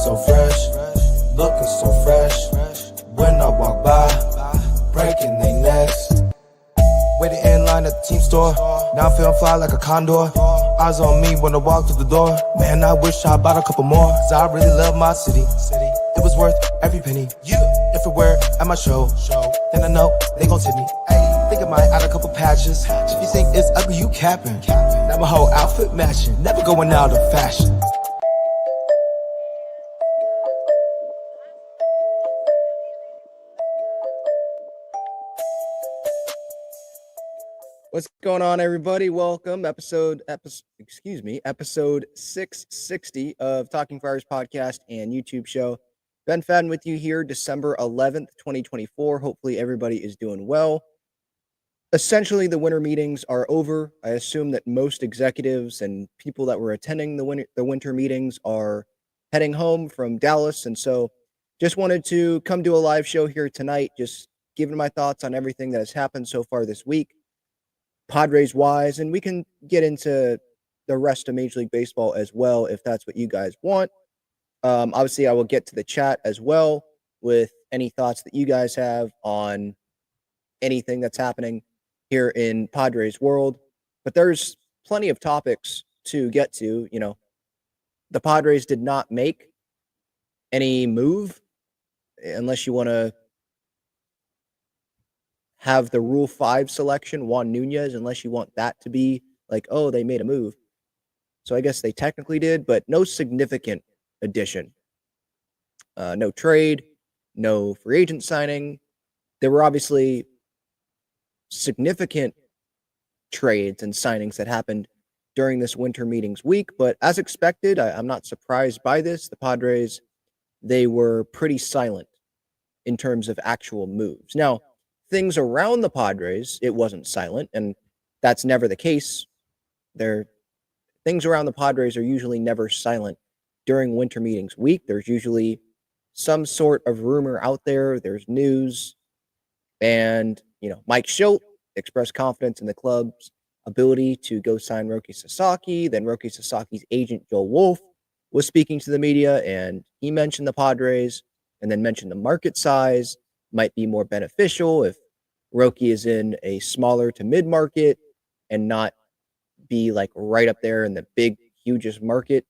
so fresh, looking so fresh. When I walk by, breaking their necks. Waiting in line at the team store. Now I'm feeling fly like a condor. Eyes on me when I walk through the door. Man, I wish I bought a couple more. Cause I really love my city. It was worth every penny. If it were at my show, then I know they gon' tip me. Think I might add a couple patches. If you think it's ugly, you capping. Now my whole outfit matching. Never going out of fashion. What's going on, everybody? Welcome. Episode 660 of Talking Friars podcast and YouTube show. Ben Fadden with you here, December 11th, 2024. Hopefully everybody is doing well. Essentially, the winter meetings are over. I assume that most executives and people that were attending the winter meetings are heading home from Dallas. And so just wanted to come to a live show here tonight, just giving my thoughts on everything that has happened so far this week, Padres wise, and we can get into the rest of Major League Baseball as well if that's what you guys want. Obviously, I will get to the chat as well with any thoughts that you guys have on anything that's happening here in Padres world. But there's plenty of topics to get to. You know, the Padres did not make any move unless you want to have the Rule 5 selection, Juan Nunez, unless you want that to be like, oh, they made a move. So I guess they technically did, but no significant addition. No trade, no free agent signing. There were obviously significant trades and signings that happened during this winter meetings week, but as expected, I'm not surprised by this. The Padres, they were pretty silent in terms of actual moves. Now, things around the Padres, it wasn't silent, and that's never the case. Things around the Padres are usually never silent during winter meetings week. There's usually some sort of rumor out there. There's news, and Mike Shildt expressed confidence in the club's ability to go sign Roki Sasaki. Then Roki Sasaki's agent Joel Wolfe was speaking to the media, and he mentioned the Padres, and then mentioned the market size might be more beneficial if Roki is in a smaller to mid market and not be like right up there in the big, hugest market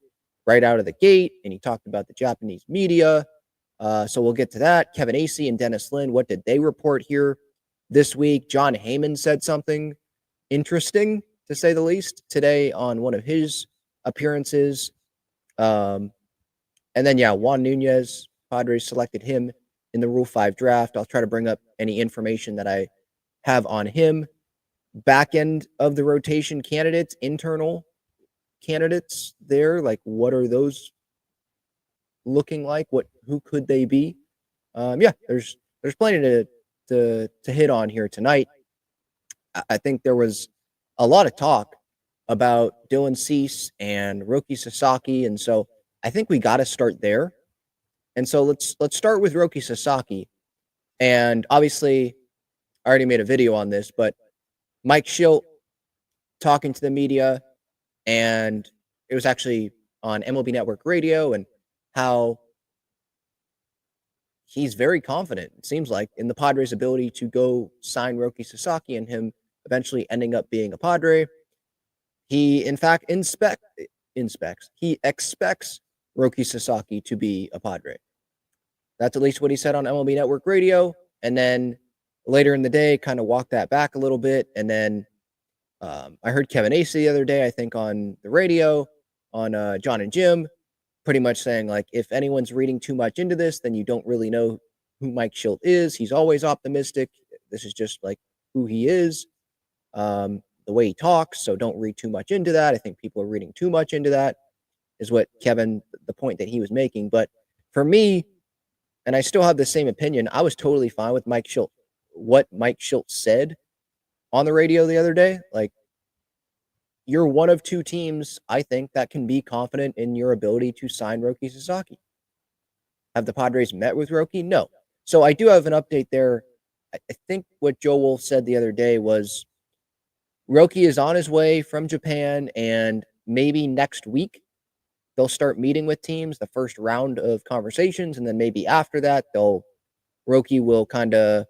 right out of the gate. And he talked about the Japanese media. So we'll get to that. Kevin Acee and Dennis Lin, what did they report here this week? Jon Heyman said something interesting, to say the least, today on one of his appearances. And then, Juan Nunez, Padres selected him in the Rule 5 draft. I'll try to bring up any information that I have on him. Back end of the rotation candidates, internal candidates there, like what are those looking like? Who could they be? There's plenty to hit on here tonight. I think there was a lot of talk about Dylan Cease and Roki Sasaki, and so I think we got to start there. And so let's start with Roki Sasaki. And obviously, I already made a video on this, but Mike Shildt talking to the media, and it was actually on MLB Network Radio, and how he's very confident, it seems like, in the Padres' ability to go sign Roki Sasaki and him eventually ending up being a Padre. He, in fact, he expects Roki Sasaki to be a Padre. That's at least what he said on MLB Network Radio. And then later in the day, kind of walked that back a little bit. And then I heard Kevin Acee the other day, I think on the radio, on John and Jim, pretty much saying, like, if anyone's reading too much into this, then you don't really know who Mike Shildt is. He's always optimistic. This is just like who he is, the way he talks. So don't read too much into that. I think people are reading too much into that, is what the point that he was making. But for me, and I still have the same opinion, I was totally fine with Mike Shildt. What Mike Shildt said on the radio the other day, like, you're one of two teams, I think, that can be confident in your ability to sign Roki Sasaki. Have the Padres met with Roki? No. So I do have an update there. I think what Joe Wolfe said the other day was Roki is on his way from Japan, and maybe next week they'll start meeting with teams, the first round of conversations, and then maybe after that, Roki will kind of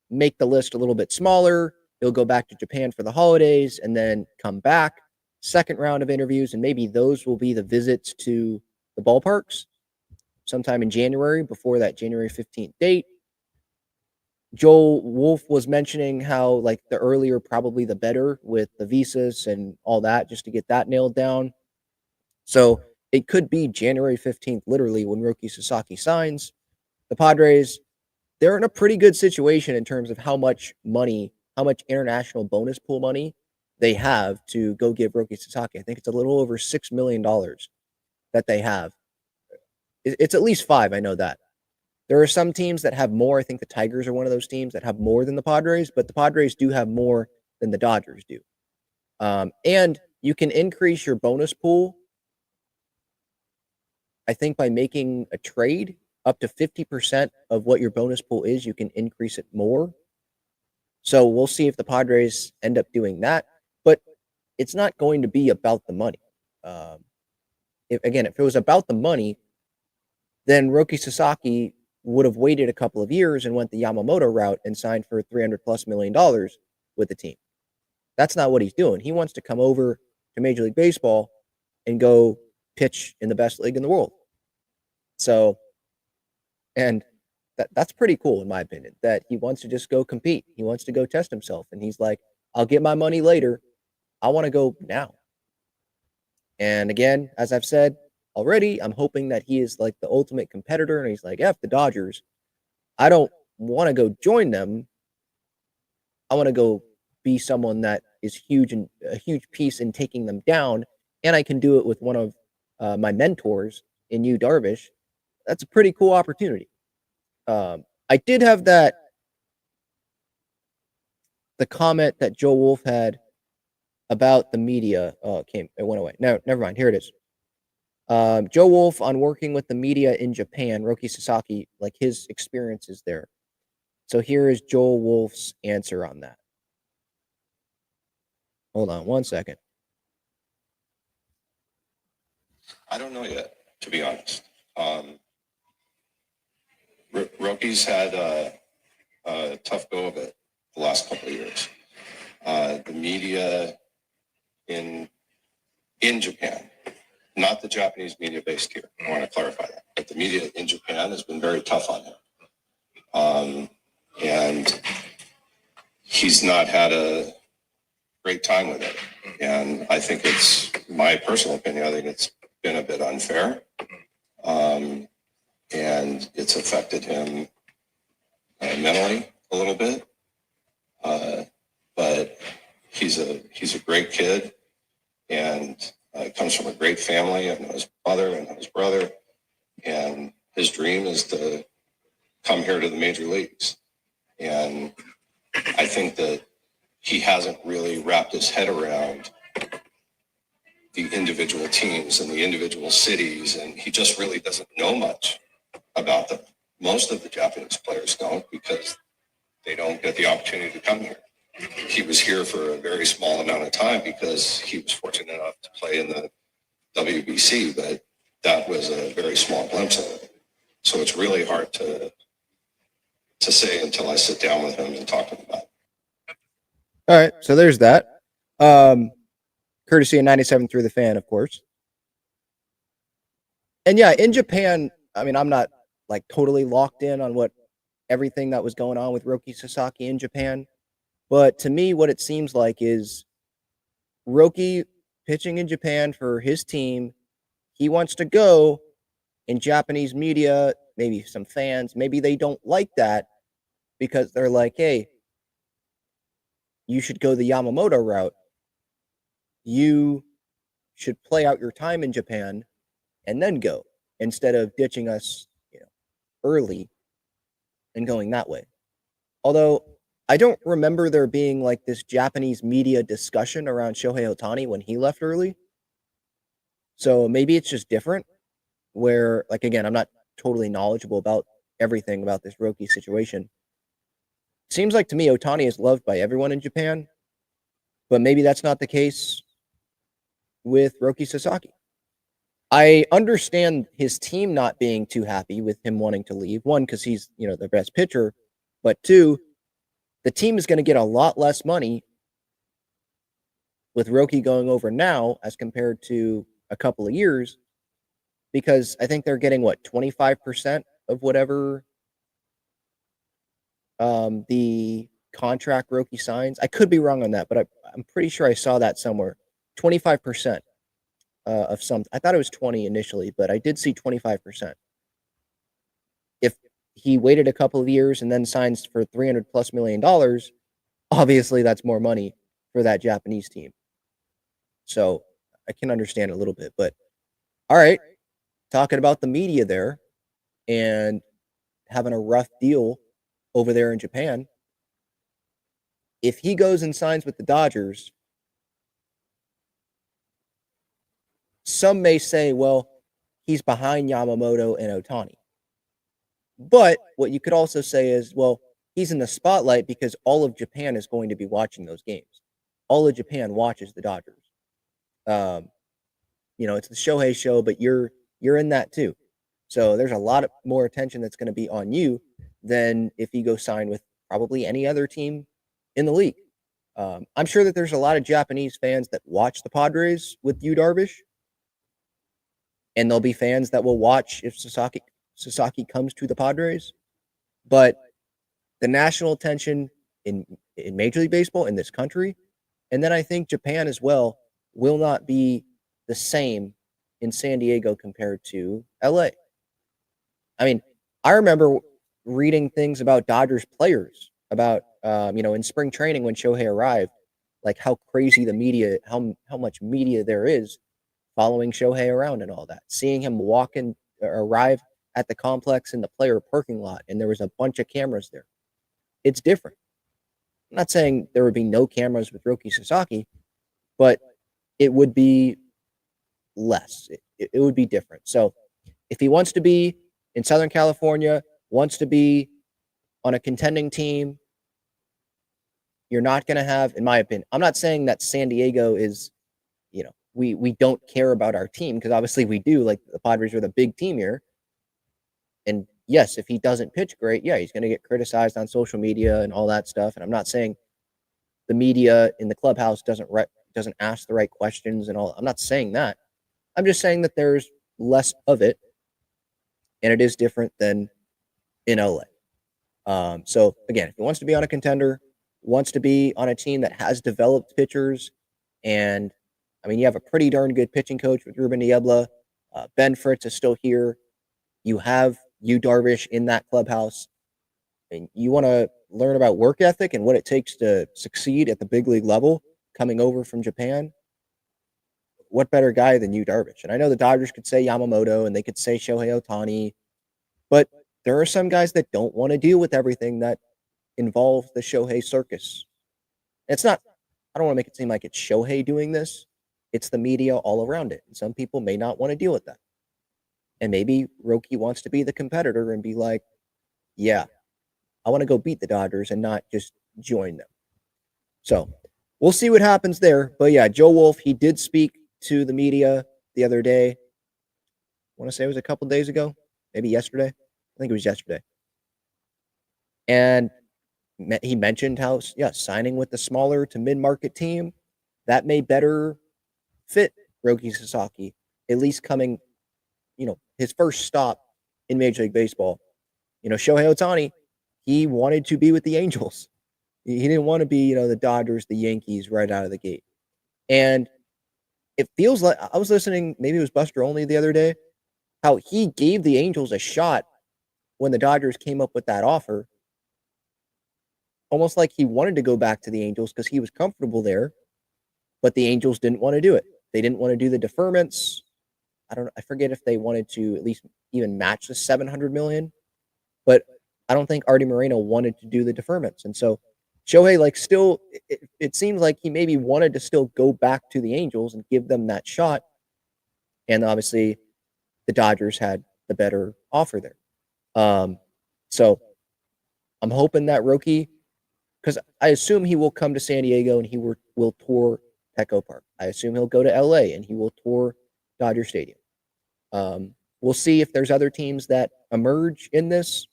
make the list a little bit smaller. He'll go back to Japan for the holidays and then come back, second round of interviews, and maybe those will be the visits to the ballparks sometime in January before that January 15th date. Joe Wolfe was mentioning how, like, the earlier probably the better with the visas and all that, just to get that nailed down. So it could be January 15th, literally, when Roki Sasaki signs. The Padres, they're in a pretty good situation in terms of how much money, how much international bonus pool money they have to go give Roki Sasaki. I think it's a little over $6 million that they have. It's at least 5, I know that. There are some teams that have more. I think the Tigers are one of those teams that have more than the Padres, but the Padres do have more than the Dodgers do. And you can increase your bonus pool, I think, by making a trade up to 50% of what your bonus pool is. You can increase it more. So we'll see if the Padres end up doing that. But it's not going to be about the money. If it was about the money, then Roki Sasaki would have waited a couple of years and went the Yamamoto route and signed for $300+ million with the team. That's not what he's doing. He wants to come over to Major League Baseball and go pitch in the best league in the world. So, and that's pretty cool in my opinion, that he wants to just go compete. He wants to go test himself. And he's like, I'll get my money later. I want to go now. And again, as I've said already, I'm hoping that he is like the ultimate competitor, and he's like, F the Dodgers. I don't want to go join them. I want to go be someone that is huge and a huge piece in taking them down, and I can do it with one of my mentors in Yu Darvish. That's a pretty cool opportunity. I did have the comment that Joe Wolfe had about the media. It went away. No, never mind. Here it is. Joe Wolfe on working with the media in Japan, Roki Sasaki, like his experiences there. So here is Joel Wolfe's answer on that. Hold on one second. I don't know yet, to be honest. Roki's had a tough go of it the last couple of years. The media in Japan, not the Japanese media based here, I want to clarify that, but the media in Japan has been very tough on him. And he's not had a great time with it. And I think it's, my personal opinion, I think it's been a bit unfair. And it's affected him mentally a little bit. But he's a great kid, and comes from a great family. I know his mother and his brother, and his dream is to come here to the major leagues. And I think that he hasn't really wrapped his head around the individual teams and the individual cities, and he just really doesn't know much about them. Most of the Japanese players don't, because they don't get the opportunity to come here. He was here for a very small amount of time because he was fortunate enough to play in the WBC, but that was a very small glimpse of it. So it's really hard to say until I sit down with him and talk to him about it. All right, so there's that. Courtesy of 97 Through the Fan, of course. And yeah, in Japan, I mean, I'm not like totally locked in on what everything that was going on with Roki Sasaki in Japan. But to me, what it seems like is Roki pitching in Japan for his team. He wants to go, in Japanese media, maybe some fans, maybe they don't like that because they're like, hey, you should go the Yamamoto route. You should play out your time in Japan and then go, instead of ditching us, early and going that way. Although I don't remember there being like this Japanese media discussion around Shohei Ohtani when he left early. So maybe it's just different, where, like, again, I'm not totally knowledgeable about everything about this Roki situation. Seems like to me Ohtani is loved by everyone in Japan, but maybe that's not the case with Roki Sasaki. I understand his team not being too happy with him wanting to leave. One, because he's, their best pitcher. But two, the team is going to get a lot less money with Roki going over now as compared to a couple of years, because I think they're getting 25% of whatever the contract Roki signs. I could be wrong on that, but I'm pretty sure I saw that somewhere. 25% of some. I thought it was 20 initially, but I did see 25%. If he waited a couple of years and then signs for $300+ million, obviously that's more money for that Japanese team. So I can understand a little bit, but all right, talking about the media there and having a rough deal over there in Japan. If he goes and signs with the Dodgers, some may say, well, he's behind Yamamoto and Ohtani. But what you could also say is, well, he's in the spotlight because all of Japan is going to be watching those games. All of Japan watches the Dodgers. It's the Shohei show, but you're in that too. So there's a lot of more attention that's going to be on you than if you go sign with probably any other team in the league. I'm sure that there's a lot of Japanese fans that watch the Padres with Yu Darvish, and there'll be fans that will watch if Sasaki comes to the Padres. But the national attention in Major League Baseball in this country, and then I think Japan as well, will not be the same in San Diego compared to LA. I mean, I remember reading things about Dodgers players, about in spring training when Shohei arrived, like how crazy the media, how much media there is following Shohei around and all that. Seeing him arrive at the complex in the player parking lot, and there was a bunch of cameras there. It's different. I'm not saying there would be no cameras with Roki Sasaki, but it would be less. It would be different. So if he wants to be in Southern California, wants to be on a contending team, you're not going to have, in my opinion, I'm not saying that San Diego is, we don't care about our team, because obviously we do. Like, the Padres are the big team here. And yes, if he doesn't pitch great, yeah, he's going to get criticized on social media and all that stuff. And I'm not saying the media in the clubhouse doesn't ask the right questions and all. I'm not saying that. I'm just saying that there's less of it, and it is different than in LA. So again, if he wants to be on a contender, wants to be on a team that has developed pitchers, and I mean, you have a pretty darn good pitching coach with Ruben Niebla. Ben Fritz is still here. You have Yu Darvish in that clubhouse, and you want to learn about work ethic and what it takes to succeed at the big league level coming over from Japan. What better guy than Yu Darvish? And I know the Dodgers could say Yamamoto and they could say Shohei Ohtani, but there are some guys that don't want to deal with everything that involves the Shohei circus. It's not, I don't want to make it seem like it's Shohei doing this. It's the media all around it. And some people may not want to deal with that. And maybe Roki wants to be the competitor and be like, yeah, I want to go beat the Dodgers and not just join them. So we'll see what happens there. But yeah, Joe Wolfe, he did speak to the media the other day. I want to say it was a couple days ago, maybe yesterday. I think it was yesterday. And he mentioned how, signing with the smaller to mid-market team, that may better fit Roki Sasaki, at least coming, his first stop in Major League Baseball. Shohei Ohtani, he wanted to be with the Angels. He didn't want to be, the Dodgers, the Yankees right out of the gate. And it feels like, I was listening, maybe it was Buster Olney the other day, how he gave the Angels a shot when the Dodgers came up with that offer. Almost like he wanted to go back to the Angels because he was comfortable there, but the Angels didn't want to do it. They didn't want to do the deferments. I forget if they wanted to at least even match the $700 million, but I don't think Artie Moreno wanted to do the deferments. And so Shohei, still, it seems like he maybe wanted to still go back to the Angels and give them that shot. And obviously the Dodgers had the better offer there. So I'm hoping that Roki, because I assume he will come to San Diego and he will tour Petco Park. I assume he'll go to LA and he will tour Dodger Stadium. We'll see if there's other teams that emerge in this.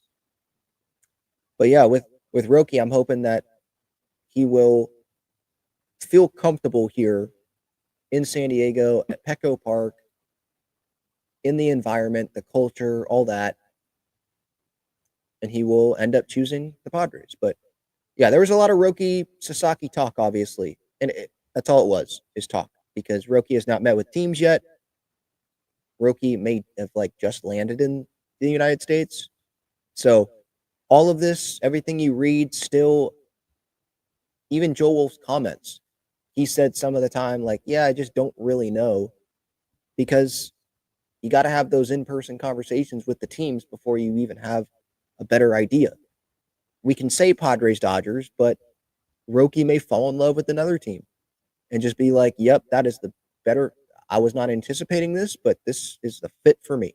But yeah, with Roki, I'm hoping that he will feel comfortable here in San Diego at Petco Park, in the environment, the culture, all that. And he will end up choosing the Padres. But yeah, there was a lot of Roki Sasaki talk, obviously. And that's all it was, is talk. Because Roki has not met with teams yet. Roki may have just landed in the United States. So all of this, everything you read, still, even Joe Wolfe's comments, he said some of the time, yeah, I just don't really know, because you got to have those in-person conversations with the teams before you even have a better idea. We can say Padres, Dodgers, but Roki may fall in love with another team and just be like, yep, that is the better. I was not anticipating this, but this is the fit for me.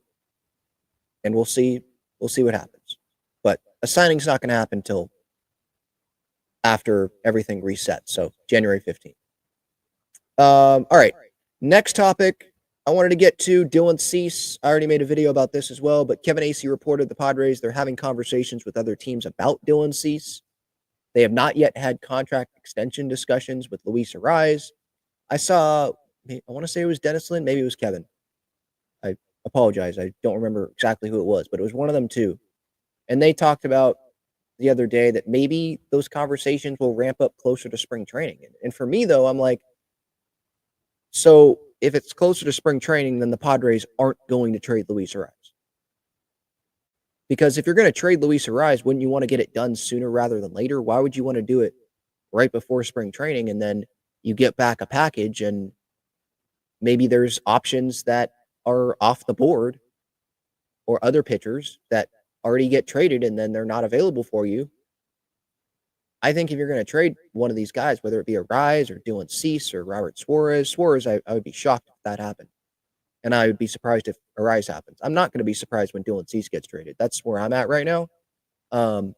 And we'll see what happens. But a signing's not going to happen until after everything resets. So January 15th. All right. Next topic I wanted to get to, Dylan Cease. I already made a video about this as well, but Kevin Acee reported the Padres, they're having conversations with other teams about Dylan Cease. They have not yet had contract extension discussions with Luis Arraez. I want to say it was Dennis Lynn, maybe it was Kevin. I apologize. I don't remember exactly who it was, but it was one of them too. And they talked about the other day that maybe those conversations will ramp up closer to spring training. And for me, though, I'm like, so if it's closer to spring training, then the Padres aren't going to trade Luis Arraez. Because if you're going to trade Luis Arraez, wouldn't you want to get it done sooner rather than later? Why would you want to do it right before spring training and then you get back a package and maybe there's options that are off the board or other pitchers that already get traded and then they're not available for you? I think if you're going to trade one of these guys, whether it be Arraez or Dylan Cease or Robert Suarez, I would be shocked if that happened. And I would be surprised if Arraez happens. I'm not going to be surprised when Dylan Cease gets traded. That's where I'm at right now. But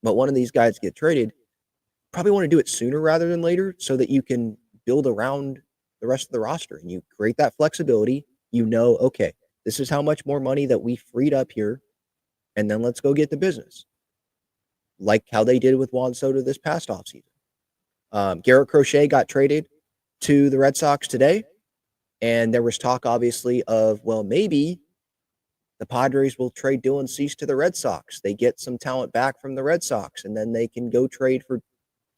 one of these guys get traded, probably want to do it sooner rather than later so that you can build around the rest of the roster and you create that flexibility. Okay, this is how much more money that we freed up here, and then let's go get the business. Like how they did with Juan Soto this past offseason. Garrett Crochet got traded to the Red Sox today, and there was talk, obviously, of, well, maybe the Padres will trade Dylan Cease to the Red Sox. They get some talent back from the Red Sox, and then they can go trade for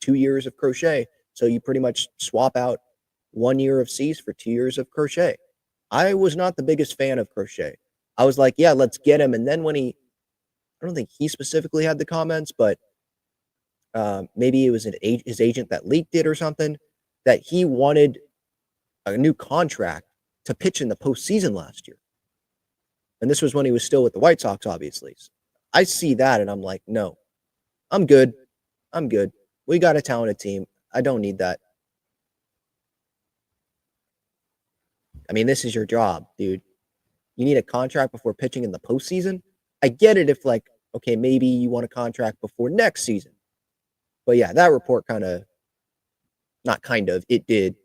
2 years of Crochet. So you pretty much swap out 1 year of Cease for 2 years of Crochet. I was not the biggest fan of Crochet. I was like, yeah, let's get him. And then when I don't think he specifically had the comments, but maybe it was his agent that leaked it or something, that he wanted a new contract to pitch in the postseason last year. And this was when he was still with the White Sox, obviously. So I see that and I'm like, no, I'm good. We got a talented team. I don't need that. I mean, this is your job, dude. You need a contract before pitching in the postseason. I get it if okay, maybe you want a contract before next season. But yeah, that report it did.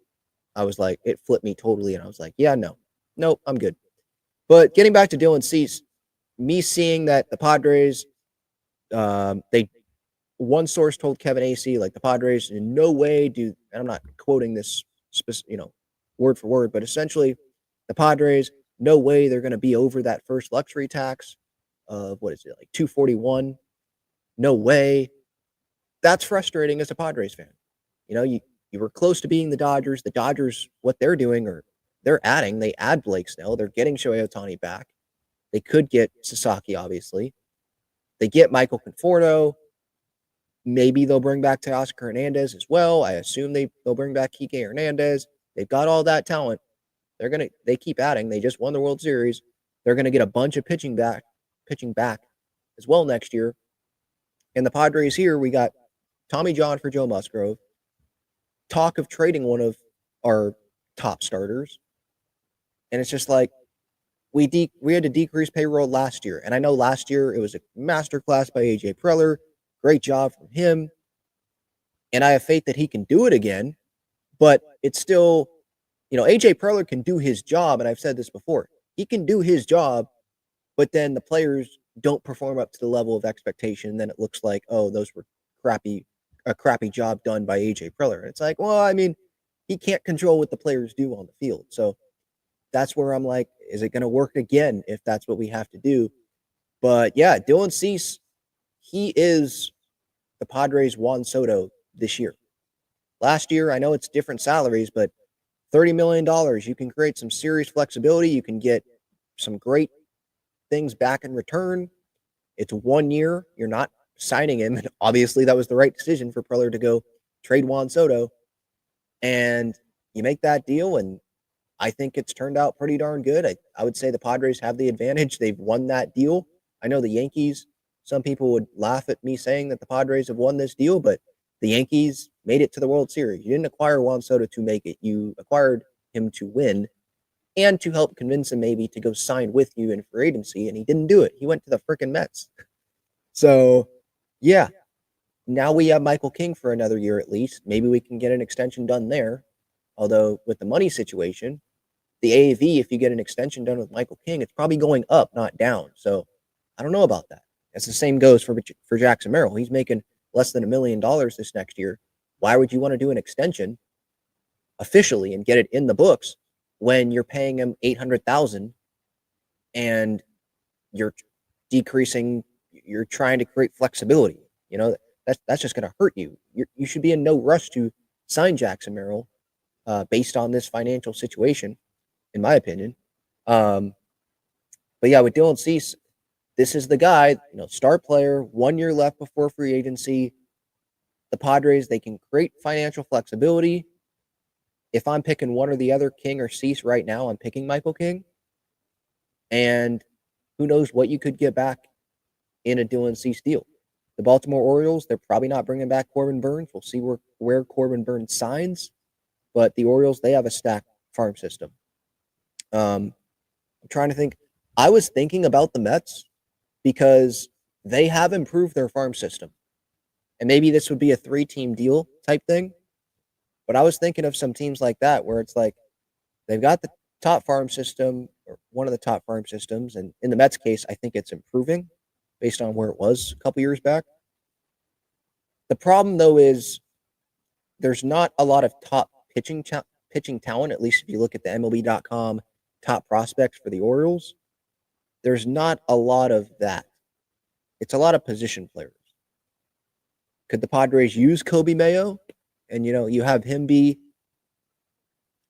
I was like, it flipped me totally. And I was like, yeah, nope, I'm good. But getting back to Dylan Cease, me seeing that the Padres, one source told Kevin Acee, the Padres in no way do, and I'm not quoting this, word for word, but essentially the Padres, no way they're going to be over that first luxury tax of, $241. No way. That's frustrating as a Padres fan. You were close to being the Dodgers. The Dodgers, what they're doing, they add Blake Snell. They're getting Shohei Ohtani back. They could get Sasaki, obviously. They get Michael Conforto. Maybe they'll bring back Teoscar Hernandez as well. I assume they'll bring back Kike Hernandez. They've got all that talent. They keep adding. They just won the World Series. They're going to get a bunch of pitching back as well next year. And the Padres here, we got Tommy John for Joe Musgrove. Talk of trading one of our top starters. And it's just we had to decrease payroll last year. And I know last year it was a masterclass by AJ Preller. Great job from him. And I have faith that he can do it again. But it's still, AJ Preller can do his job. And I've said this before. he can do his job, but then the players don't perform up to the level of expectation. Then it looks like, oh, those were a crappy job done by AJ Preller. And it's like, well, I mean, he can't control what the players do on the field. So that's where I'm like, is it going to work again if that's what we have to do? But yeah, Dylan Cease, he is the Padres' Juan Soto this year. Last year, I know it's different salaries, but $30 million, you can create some serious flexibility. You can get some great things back in return. It's 1 year. You're not signing him. And obviously, that was the right decision for Preller to go trade Juan Soto. And you make that deal, and I think it's turned out pretty darn good. I would say the Padres have the advantage. They've won that deal. I know the Yankees, some people would laugh at me saying that the Padres have won this deal, but the Yankees made it to the World Series. You didn't acquire Juan Soto to make it. You acquired him to win and to help convince him maybe to go sign with you in free agency, and he didn't do it. He went to the freaking Mets. So, yeah, now we have Michael King for another year at least. Maybe we can get an extension done there. Although with the money situation, the AAV, if you get an extension done with Michael King, it's probably going up, not down. So I don't know about that. It's the same goes for Jackson Merrill. He's making less than $1 million this next year. Why would you want to do an extension officially and get it in the books when you're paying him $800,000 and you're decreasing? You're trying to create flexibility. You know, that's just going to hurt you. You should be in no rush to sign Jackson Merrill based on this financial situation, in my opinion. But yeah, with Dylan Cease, this is the guy, star player, 1 year left before free agency. The Padres, they can create financial flexibility. If I'm picking one or the other, King or Cease right now, I'm picking Michael King. And who knows what you could get back in a Dylan Cease deal. The Baltimore Orioles, they're probably not bringing back Corbin Burnes. We'll see where Corbin Burnes signs. But the Orioles, they have a stacked farm system. I'm trying to think. I was thinking about the Mets because they have improved their farm system. And maybe this would be a 3-team deal type thing. But I was thinking of some teams like that where it's like they've got the top farm system or one of the top farm systems. And in the Mets case, I think it's improving based on where it was a couple years back. The problem, though, is there's not a lot of top pitching talent, at least if you look at the MLB.com top prospects for the Orioles. There's not a lot of that. It's a lot of position players. Could the Padres use Kobe Mayo? And, you have him be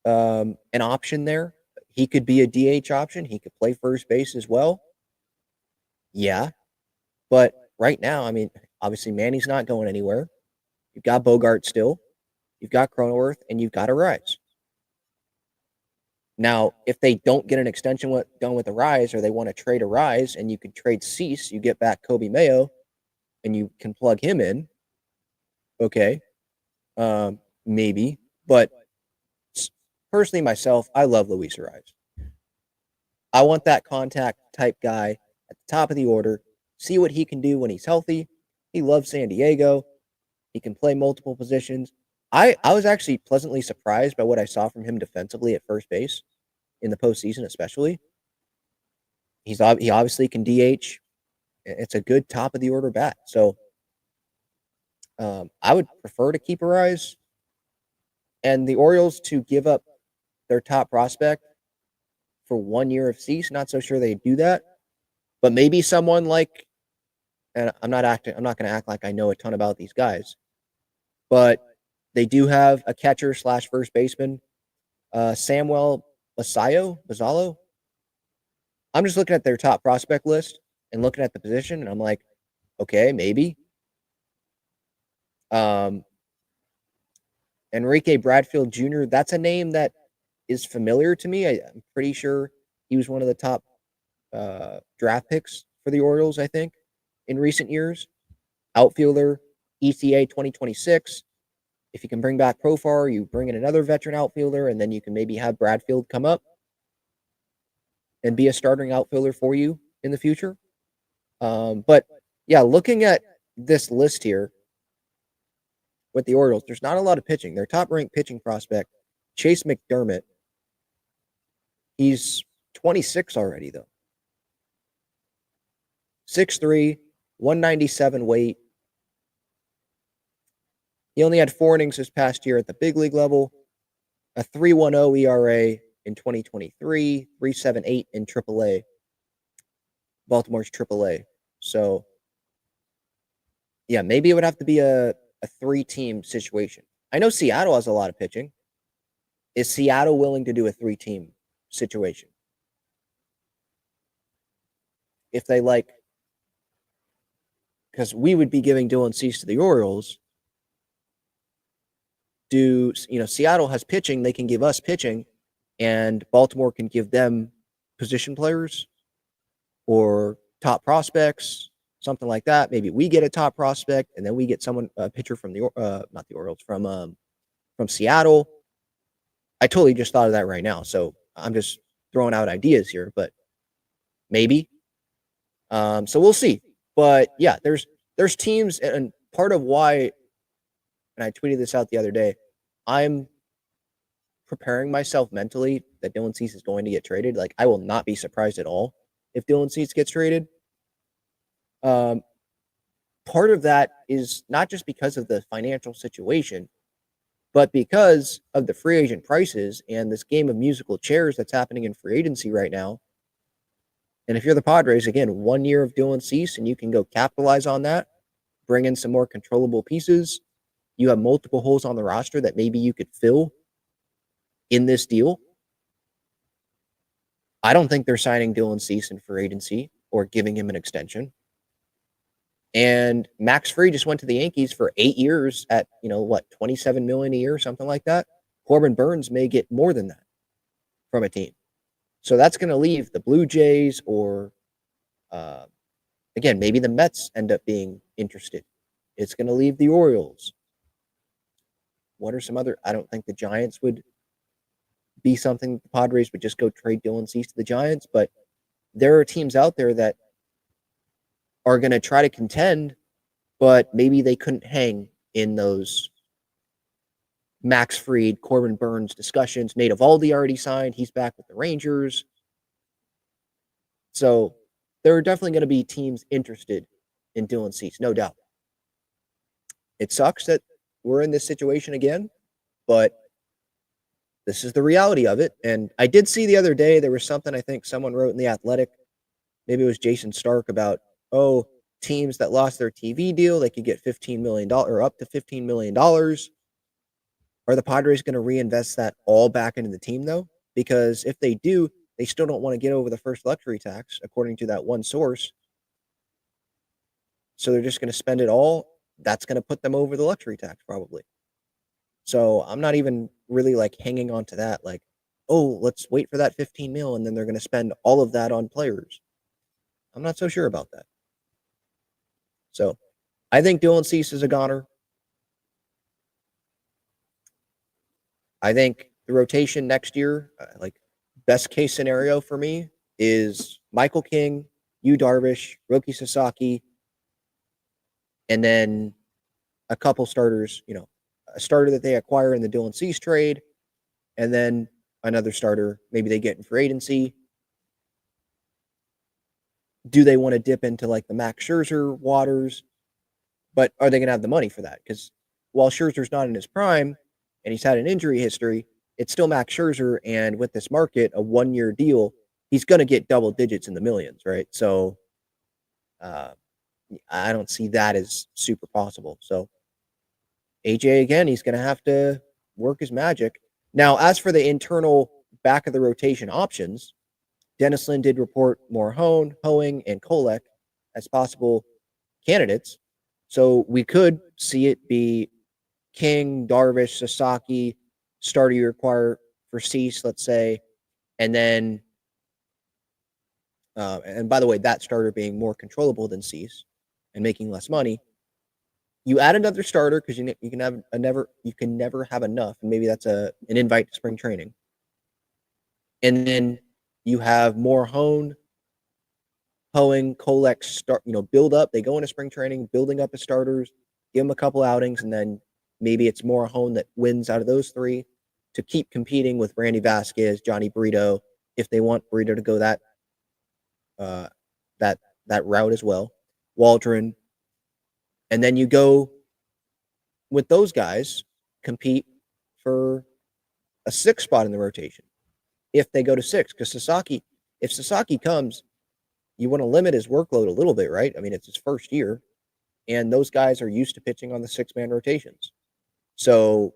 an option there. He could be a DH option. He could play first base as well. Yeah. But right now, I mean, obviously Manny's not going anywhere. You've got Bogaerts still. You've got Cronenworth, and you've got Arraez. Now, if they don't get an extension done with Arraez, or they want to trade Arraez, and you could trade Cease, you get back Kobe Mayo, and you can plug him in. Okay, maybe. But personally, myself, I love Luis Arraez. I want that contact type guy at the top of the order. See what he can do when he's healthy. He loves San Diego. He can play multiple positions. I was actually pleasantly surprised by what I saw from him defensively at first base in the postseason, especially. He obviously can DH. It's a good top of the order bat. So I would prefer to keep Arraez and the Orioles to give up their top prospect for 1 year of Cease. Not so sure they'd do that, but maybe someone like, and I'm not going to act like I know a ton about these guys, but they do have a catcher / first baseman, Samuel Basallo. I'm just looking at their top prospect list and looking at the position, and I'm like, okay, maybe. Enrique Bradfield Jr., that's a name that is familiar to me. I'm pretty sure he was one of the top draft picks for the Orioles, I think, in recent years. Outfielder, ECA 2026. If you can bring back Profar, you bring in another veteran outfielder, and then you can maybe have Bradfield come up and be a starting outfielder for you in the future. But yeah, looking at this list here with the Orioles, there's not a lot of pitching. Their top-ranked pitching prospect, Chase McDermott, he's 26 already, though. 6'3", 197 weight. He only had 4 innings this past year at the big league level, a 3.10 ERA in 2023, 3.78 in AAA, Baltimore's AAA. So, yeah, maybe it would have to be a 3-team situation. I know Seattle has a lot of pitching. Is Seattle willing to do a 3-team situation? If they like, because we would be giving Dylan Cease to the Orioles. Seattle has pitching, they can give us pitching, and Baltimore can give them position players or top prospects, something like that. Maybe we get a top prospect, and then we get a pitcher from not the Orioles, from Seattle. I totally just thought of that right now, so I'm just throwing out ideas here, but maybe. So we'll see. But yeah, there's teams, and part of why, and I tweeted this out the other day, I'm preparing myself mentally that Dylan Cease is going to get traded. Like, I will not be surprised at all if Dylan Cease gets traded. Part of that is not just because of the financial situation, but because of the free agent prices and this game of musical chairs that's happening in free agency right now. And if you're the Padres, again, 1 year of Dylan Cease, and you can go capitalize on that, bring in some more controllable pieces. You have multiple holes on the roster that maybe you could fill in this deal. I don't think they're signing Dylan Cease in free agency or giving him an extension. And Max Fried just went to the Yankees for 8 years at, $27 million a year, something like that. Corbin Burnes may get more than that from a team. So that's going to leave the Blue Jays or, again, maybe the Mets end up being interested. It's going to leave the Orioles. What are some other? I don't think the Giants would be something the Padres would just go trade Dylan Cease to the Giants, but there are teams out there that are going to try to contend, but maybe they couldn't hang in those Max Fried, Corbin Burnes discussions. Nate Eovaldi already signed. He's back with the Rangers. So there are definitely going to be teams interested in Dylan Cease, no doubt. It sucks that we're in this situation again, but this is the reality of it. And I did see the other day, there was something I think someone wrote in The Athletic, maybe it was Jason Stark, about, teams that lost their TV deal, they could get $15 million or up to $15 million. Are the Padres going to reinvest that all back into the team, though? Because if they do, they still don't want to get over the first luxury tax, according to that one source. So they're just going to spend it all. That's going to put them over the luxury tax, probably. So I'm not even really hanging on to that. Let's wait for that 15 mil, and then they're going to spend all of that on players. I'm not so sure about that. So I think Dylan Cease is a goner. I think the rotation next year, best case scenario for me, is Michael King, Yu Darvish, Roki Sasaki, and then a couple starters, a starter that they acquire in the Dylan Cease trade, and then another starter maybe they get in free agency. Do they want to dip into the Max Scherzer waters? But are they going to have the money for that? Because while Scherzer's not in his prime and he's had an injury history, it's still Max Scherzer, and with this market, a 1-year deal, he's going to get double digits in the millions, right? So I don't see that as super possible. So AJ, again, he's going to have to work his magic. Now, as for the internal back of the rotation options, Dennis Lin did report Morejon, Hoeing, and Kolek as possible candidates. So we could see it be King, Darvish, Sasaki, starter you require for Cease, let's say, and then, and by the way, that starter being more controllable than Cease and making less money. You add another starter because you can never have enough, and maybe that's an invite to spring training. And then you have Morejon, Hoeing, Kolek build up. They go into spring training, building up as starters, give them a couple outings, and then maybe it's Morejon that wins out of those three to keep competing with Randy Vasquez, Johnny Brito, if they want Burrito to go that that route as well. Waldron, and then you go with those guys, compete for a 6 spot in the rotation if they go to 6. Because if Sasaki comes, you want to limit his workload a little bit, right? I mean, it's his first year, and those guys are used to pitching on the 6-man rotations. So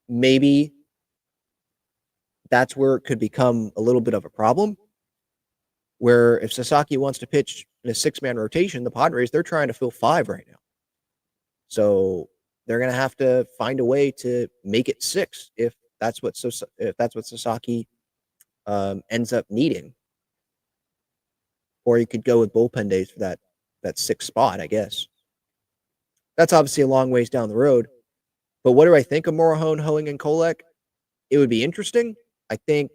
maybe that's where it could become a little bit of a problem, where if Sasaki wants to pitch in a 6-man rotation, the Padres, they're trying to fill 5 right now. So they're going to have to find a way to make it 6 if that's what Sasaki ends up needing. Or you could go with bullpen days for that 6th spot, I guess. That's obviously a long ways down the road. But what do I think of Morejon, Hoeing, and Kolek? It would be interesting. I think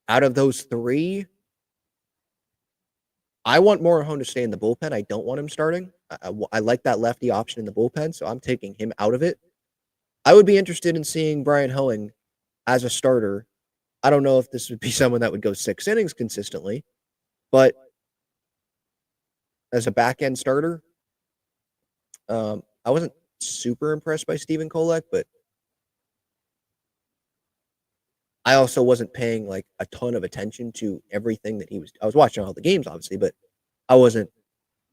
out of those 3, I want Morejon to stay in the bullpen. I don't want him starting. I like that lefty option in the bullpen, so I'm taking him out of it. I would be interested in seeing Bryan Hoeing as a starter. I don't know if this would be someone that would go 6 innings consistently, but as a back-end starter, I wasn't super impressed by Stephen Kolek, but I also wasn't paying like a ton of attention to everything that I was watching all the games, obviously, but I wasn't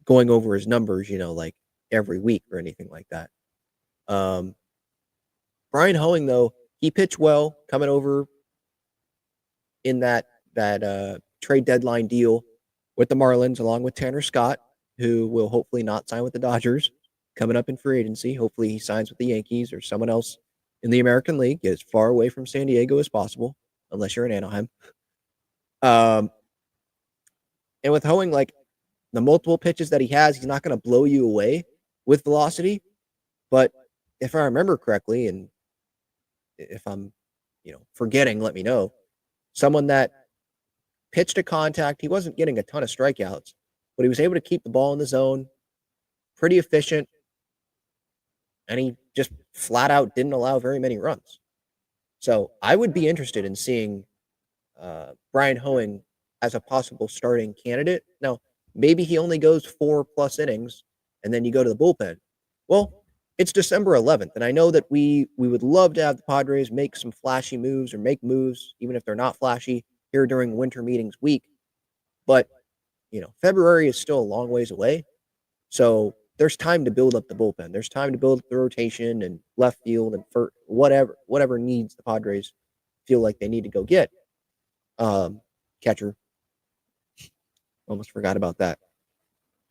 going over his numbers, like every week or anything like that. Bryan Hoeing, though, he pitched well coming over in that trade deadline deal with the Marlins, along with Tanner Scott, who will hopefully not sign with the Dodgers coming up in free agency. Hopefully he signs with the Yankees or someone else in the American League, get as far away from San Diego as possible, unless you're in Anaheim. And with Hoeing, like the multiple pitches that he has, he's not going to blow you away with velocity. But if I remember correctly, and if I'm, forgetting, let me know. Someone that pitched to contact, he wasn't getting a ton of strikeouts, but he was able to keep the ball in the zone, pretty efficient, and he just flat out didn't allow very many runs. So I would be interested in seeing Bryan Hoeing as a possible starting candidate. Now, maybe he only goes 4+ innings, and then you go to the bullpen. Well, it's December 11th, and I know that we would love to have the Padres make some flashy moves or make moves, even if they're not flashy, here during winter meetings week. But, February is still a long ways away. So there's time to build up the bullpen. There's time to build up the rotation and left field and for whatever needs the Padres feel like they need to go get. Catcher. Almost forgot about that.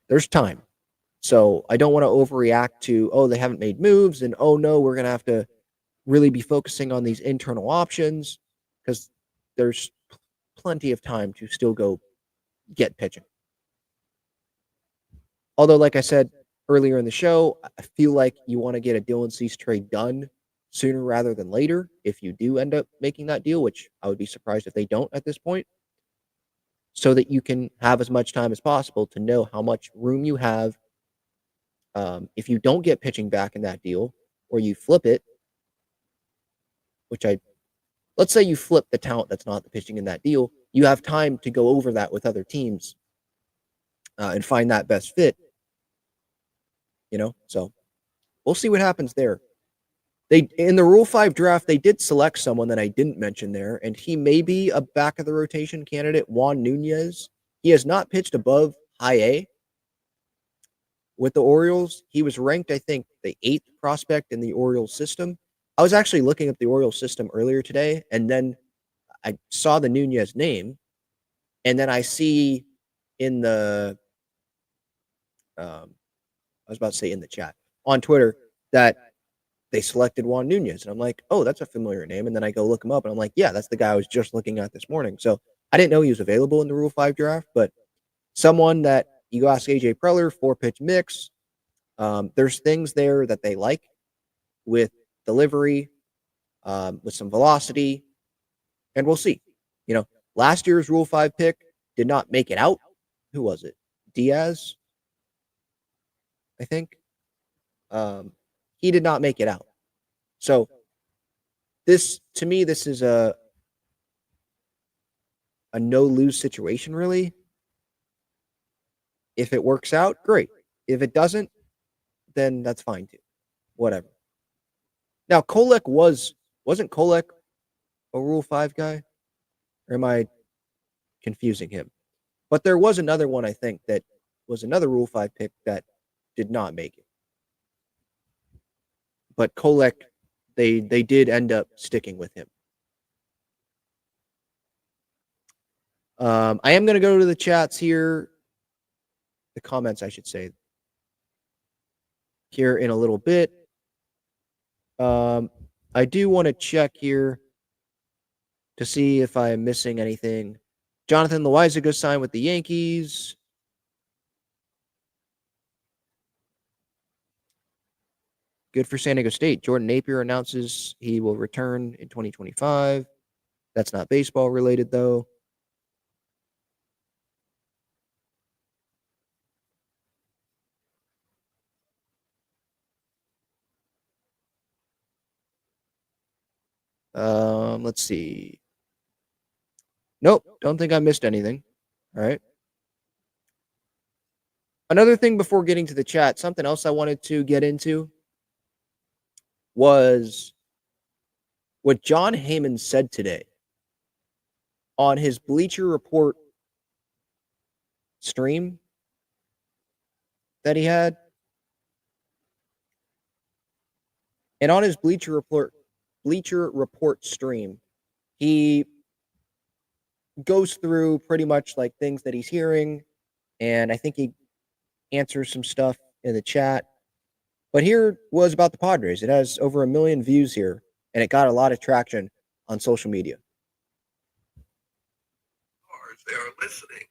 There's time. So I don't want to overreact to, they haven't made moves, and no, we're going to have to really be focusing on these internal options, because there's plenty of time to still go get pitching. Although, like I said earlier in the show, I feel like you want to get a Dylan Cease trade done sooner rather than later if you do end up making that deal, which I would be surprised if they don't at this point, so that you can have as much time as possible to know how much room you have. If you don't get pitching back in that deal, or you flip it, let's say you flip the talent that's not the pitching in that deal, you have time to go over that with other teams and find that best fit. So we'll see what happens there. In the Rule 5 draft, they did select someone that I didn't mention there, and he may be a back of the rotation candidate, Juan Nunez. He has not pitched above high A with the Orioles. He was ranked, I think, the 8th prospect in the Orioles system. I was actually looking up the Orioles system earlier today, and then I saw the Nunez name, and then I see in the I was about to say in the chat on Twitter that they selected Juan Nunez. And I'm like, that's a familiar name. And then I go look him up, and I'm like, yeah, that's the guy I was just looking at this morning. So I didn't know he was available in the Rule 5 draft, but someone that you go ask AJ Preller, 4-pitch mix. There's things there that they like with delivery, with some velocity, and we'll see. Last year's Rule 5 pick did not make it out. Who was it? Diaz, I think. He did not make it out. So to me, this is a no-lose situation, really. If it works out, great. If it doesn't, then that's fine too. Whatever. Now, Kolek wasn't Kolek a Rule 5 guy? Or am I confusing him? But there was another one, I think, that was another Rule 5 pick that did not make it. But Kolek, they did end up sticking with him. I am going to go to the chats here. The comments, I should say, here in a little bit. I do want to check here to see if I am missing anything. Jonathan Loizaga signed with the Yankees. Good for San Diego State. Jordan Napier announces he will return in 2025. That's not baseball related, though. Let's see. Nope, don't think I missed anything. All right. Another thing before getting to the chat, something else I wanted to get into was what Jon Heyman said today on his Bleacher Report stream that he had. And on his Bleacher Report stream, he goes through pretty much like things that he's hearing, and I think he answers some stuff in the chat. But here was about the Padres. It has over 1 million views here, and it got a lot of traction on social media. They are listening.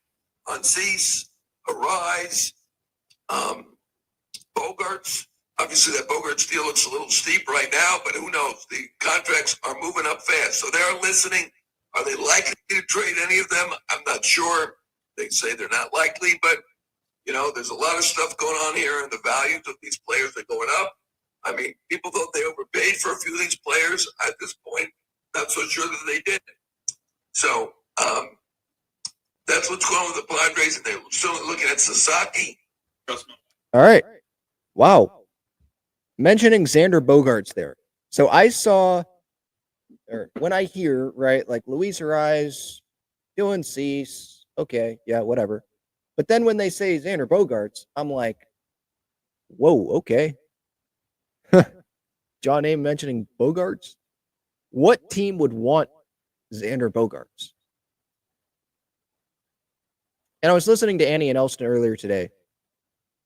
Acee, Arraez, Bogaerts. Obviously, that Bogaerts deal looks a little steep right now, but who knows? The contracts are moving up fast. So they're listening. Are they likely to trade any of them? I'm not sure. They say they're not likely, but, you know, there's a lot of stuff going on here, and the values of these players are going up. I mean, people thought they overpaid for a few of these players. At this point, not so sure that they did. So that's what's going on with the Padres, and they're still looking at Sasaki. All right. Wow. Mentioning Xander Bogaerts there. So I saw, or when I hear, right, like Luis Arraez, doing Cease, okay, yeah, whatever. But then when they say Xander Bogaerts, I'm like, whoa, okay. Jon Heyman mentioning Bogaerts? What team would want Xander Bogaerts? And I was listening to Annie and Elston earlier today,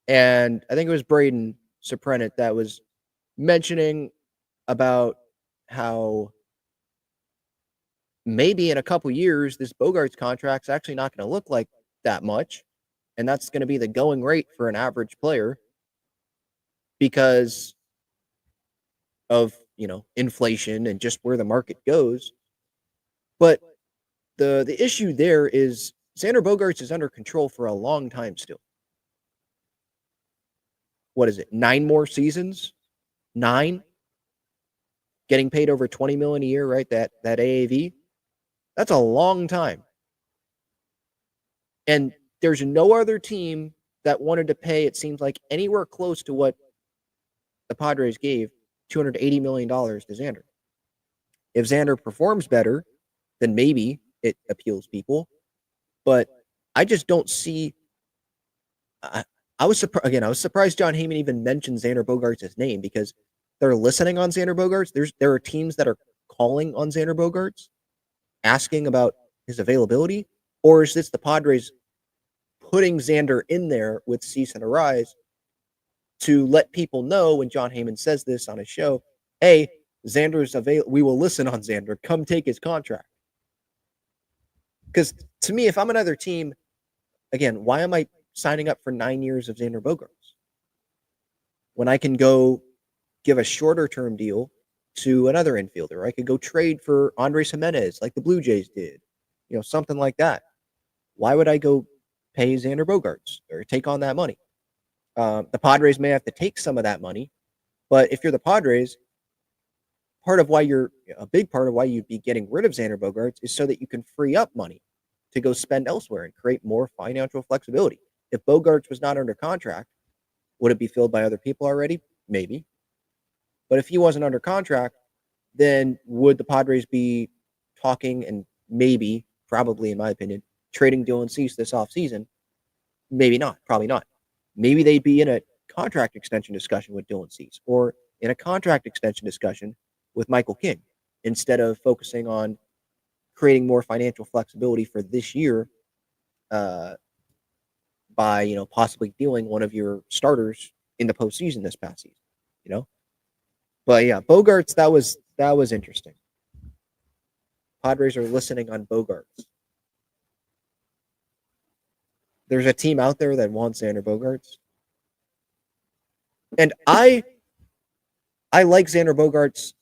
and I think it was Braden Soprenet that was mentioning about how maybe in a couple years, this Bogaerts contract's actually not going to look like that much, and that's going to be the going rate for an average player because of, you know, inflation and just where the market goes. But the issue there is Xander Bogaerts is under control for a long time still. What is it? 9 more seasons? 9? Getting paid over $20 million a year, right? That AAV. That's a long time. And there's no other team that wanted to pay, it seems like, anywhere close to what the Padres gave, $280 million to Xander. If Xander performs better, then maybe it appeals people. But I just don't see. I was surprised. Again, I was surprised Jon Heyman even mentioned Xander Bogaerts' name because they're listening on Xander Bogaerts. There are teams that are calling on Xander Bogaerts, asking about his availability, or is this the Padres putting Xander in there with Cease and Arraez to let people know when Jon Heyman says this on his show, hey, Xander's available. We will listen on Xander. Come take his contract. Because to me, if I'm another team, again, why am I signing up for 9 years of Xander Bogaerts when I can go give a shorter term deal to another infielder? I could go trade for Andres Jimenez like the Blue Jays did, you know, something like that. Why would I go pay Xander Bogaerts or take on that money? The Padres may have to take some of that money, but if you're the Padres, a big part of why you'd be getting rid of Xander Bogaerts is so that you can free up money to go spend elsewhere and create more financial flexibility. If Bogaerts was not under contract, would it be filled by other people already? Maybe. But if he wasn't under contract, then would the Padres be talking and maybe, probably in my opinion, trading Dylan Cease this offseason? Maybe not. Probably not. Maybe they'd be in a contract extension discussion with Dylan Cease or in a contract extension discussion with Michael King instead of focusing on creating more financial flexibility for this year by possibly dealing one of your starters in the postseason this past season. But yeah, Bogaerts, that was interesting. Padres are listening on Bogaerts. There's a team out there that wants Xander Bogaerts. And I like Xander Bogaerts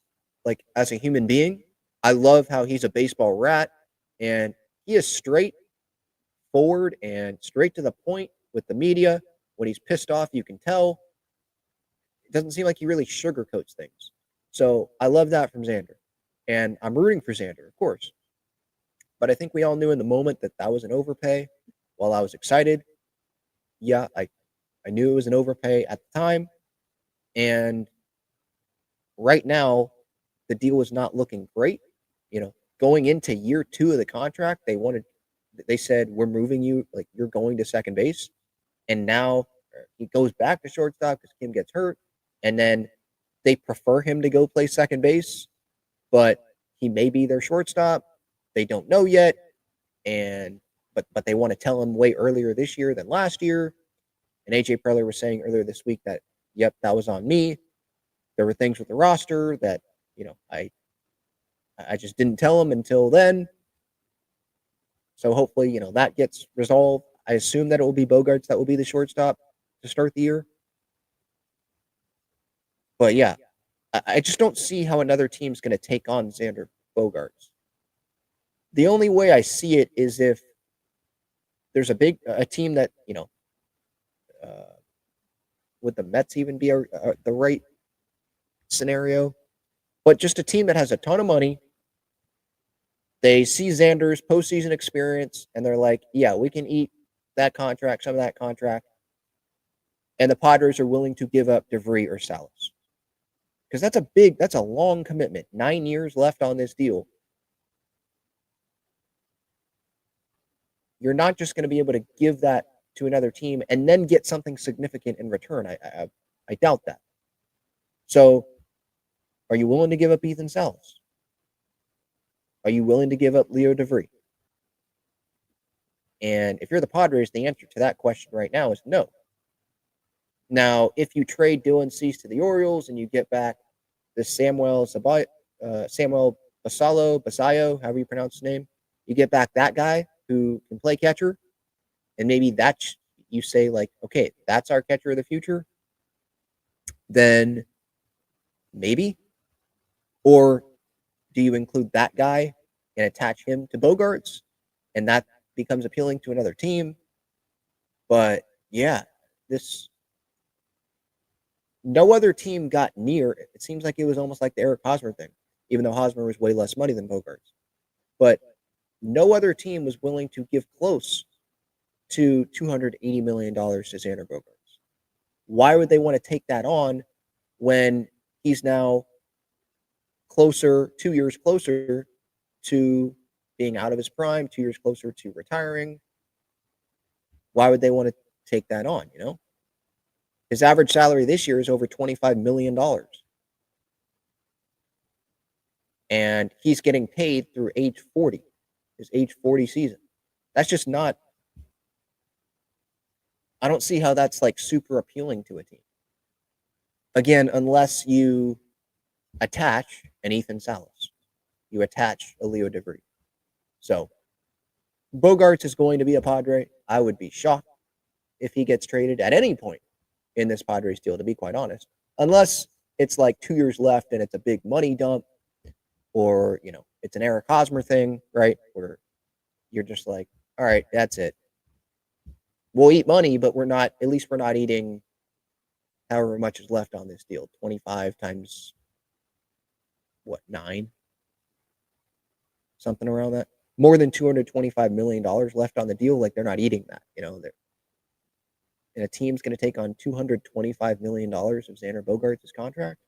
like as a human being. I love how he's a baseball rat and he is straightforward and straight to the point with the media. When he's pissed off, you can tell. It doesn't seem like he really sugarcoats things. So I love that from Xander. And I'm rooting for Xander, of course. But I think we all knew in the moment that was an overpay. While I was excited, yeah, I knew it was an overpay at the time. And right now, the deal is not looking great. Going into year 2 of the contract, they said, we're moving you, like you're going to second base. And now he goes back to shortstop because Kim gets hurt. And then they prefer him to go play second base, but he may be their shortstop. They don't know yet. But they want to tell him way earlier this year than last year. And AJ Preller was saying earlier this week that, yep, that was on me. There were things with the roster that, I just didn't tell him until then. So hopefully, that gets resolved. I assume that it will be Bogaerts that will be the shortstop to start the year. But yeah, I just don't see how another team's going to take on Xander Bogaerts. The only way I see it is if there's a team that, would the Mets even be the right scenario? But just a team that has a ton of money. They see Xander's postseason experience, and they're like, yeah, we can eat that contract, some of that contract. And the Padres are willing to give up DeVry or Salas. Because that's a long commitment. 9 years left on this deal. You're not just going to be able to give that to another team and then get something significant in return. I doubt that. So, are you willing to give up Ethan Salas? Are you willing to give up Leo DeVry? And if you're the Padres, the answer to that question right now is no. Now, if you trade Dylan Cease to the Orioles and you get back this Samuel Basallo, however you pronounce his name, you get back that guy who can play catcher, and maybe that's, you say like, okay, that's our catcher of the future, then maybe. Or do you include that guy and attach him to Bogaerts, and that becomes appealing to another team? But yeah, no other team got near. It seems like it was almost like the Eric Hosmer thing, even though Hosmer was way less money than Bogaerts. But no other team was willing to give close to $280 million to Xander Bogaerts. Why would they want to take that on when he's now 2 years closer to being out of his prime, 2 years closer to retiring? Why would they want to take that on, His average salary this year is over $25 million. And he's getting paid through age 40, his age 40 season. That's just not, I don't see how that's like super appealing to a team. Again, unless you attach an Ethan Salas, you attach a Leo DeVry. So Bogaerts is going to be a Padre. I would be shocked if he gets traded at any point in this Padres deal, to be quite honest, unless it's like 2 years left and it's a big money dump, or it's an Eric Hosmer thing, right? Where you're just like, all right, that's it. We'll eat money, but we're not eating however much is left on this deal. 25 times 9, something around that. More than $225 million left on the deal. Like, they're not eating that, and a team's going to take on $225 million of Xander Bogaerts' contract.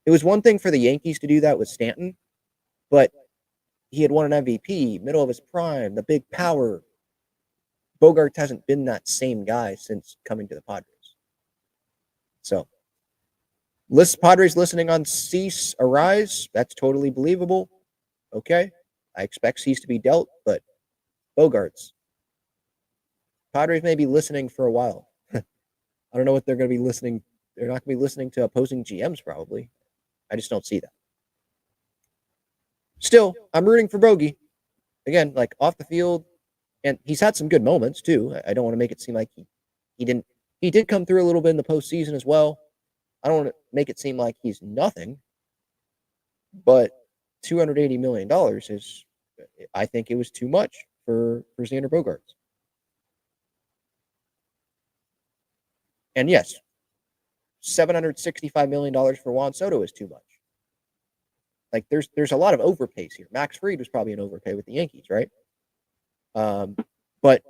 It was one thing for the Yankees to do that with Stanton, but he had won an MVP, middle of his prime, the big power. Bogaerts hasn't been that same guy since coming to the Padres. So, Padres listening on Luis Arraez, that's totally believable. Okay, I expect Cease to be dealt, but Bogaerts. Padres may be listening for a while. I don't know what they're going to be listening. They're not going to be listening to opposing GMs, probably. I just don't see that. Still, I'm rooting for Bogey. Again, like off the field, and he's had some good moments too. I don't want to make it seem like he didn't. He did come through a little bit in the postseason as well. I don't want to make it seem like he's nothing, but $280 million is, I think it was too much for Xander Bogaerts. And yes, $765 million for Juan Soto is too much. Like, there's a lot of overpays here. Max Fried was probably an overpay with the Yankees, right? But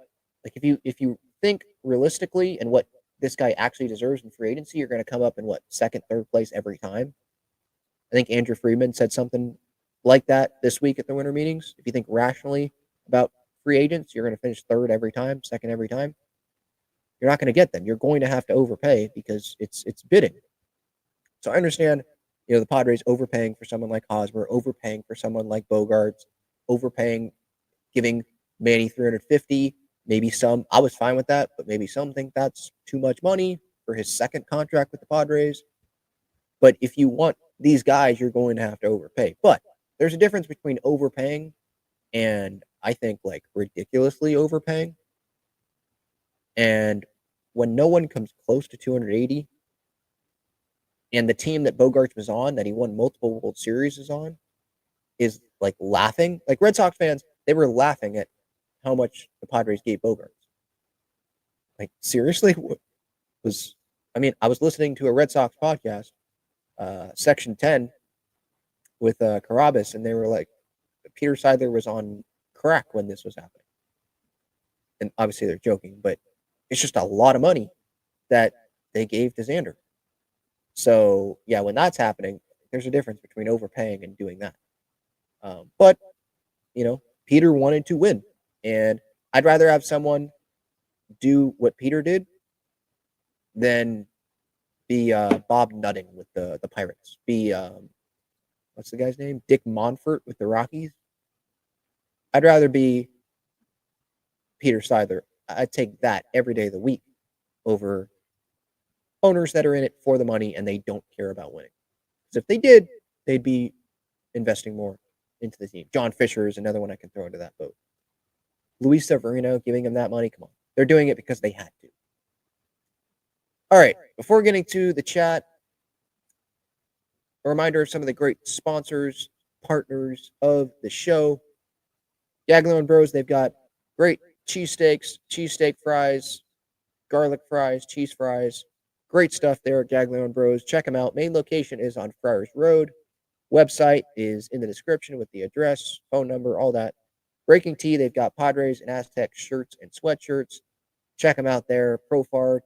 like if you think realistically and what this guy actually deserves in free agency, you're going to come up in what, second, third place every time. I think Andrew Friedman said something like that this week at the winter meetings. If you think rationally about free agents, you're going to finish third every time, second every time. You're not going to get them. You're going to have to overpay because it's bidding. So I understand, the Padres overpaying for someone like Hosmer, overpaying for someone like Bogaerts, overpaying, giving Manny $350. Maybe some, I was fine with that, but maybe some think that's too much money for his second contract with the Padres. But if you want these guys, you're going to have to overpay. But there's a difference between overpaying and I think like ridiculously overpaying. And when no one comes close to 280, and the team that Bogaerts was on, that he won multiple World Series is on, is like laughing. Like Red Sox fans, they were laughing at how much the Padres gave Bogaerts. Like, seriously? I was listening to a Red Sox podcast, Section 10, with Carabas, and they were like, Peter Seidler was on crack when this was happening. And obviously they're joking, but it's just a lot of money that they gave to Xander. So, yeah, when that's happening, there's a difference between overpaying and doing that. But, Peter wanted to win. And I'd rather have someone do what Peter did than be Bob Nutting with the Pirates. Be, what's the guy's name? Dick Monfort with the Rockies. I'd rather be Peter Seidler. I'd take that every day of the week over owners that are in it for the money and they don't care about winning. Because if they did, they'd be investing more into the team. John Fisher is another one I can throw into that boat. Luis Severino, giving him that money, come on. They're doing it because they had to. All right, before getting to the chat, a reminder of some of the great sponsors, partners of the show. Jaglone Bros, they've got great cheesesteaks, cheesesteak fries, garlic fries, cheese fries. Great stuff there at Jaglone Bros. Check them out. Main location is on Friars Road. Website is in the description with the address, phone number, all that. Breaking Tea, they've got Padres and Aztec shirts and sweatshirts. Check them out there. Profar,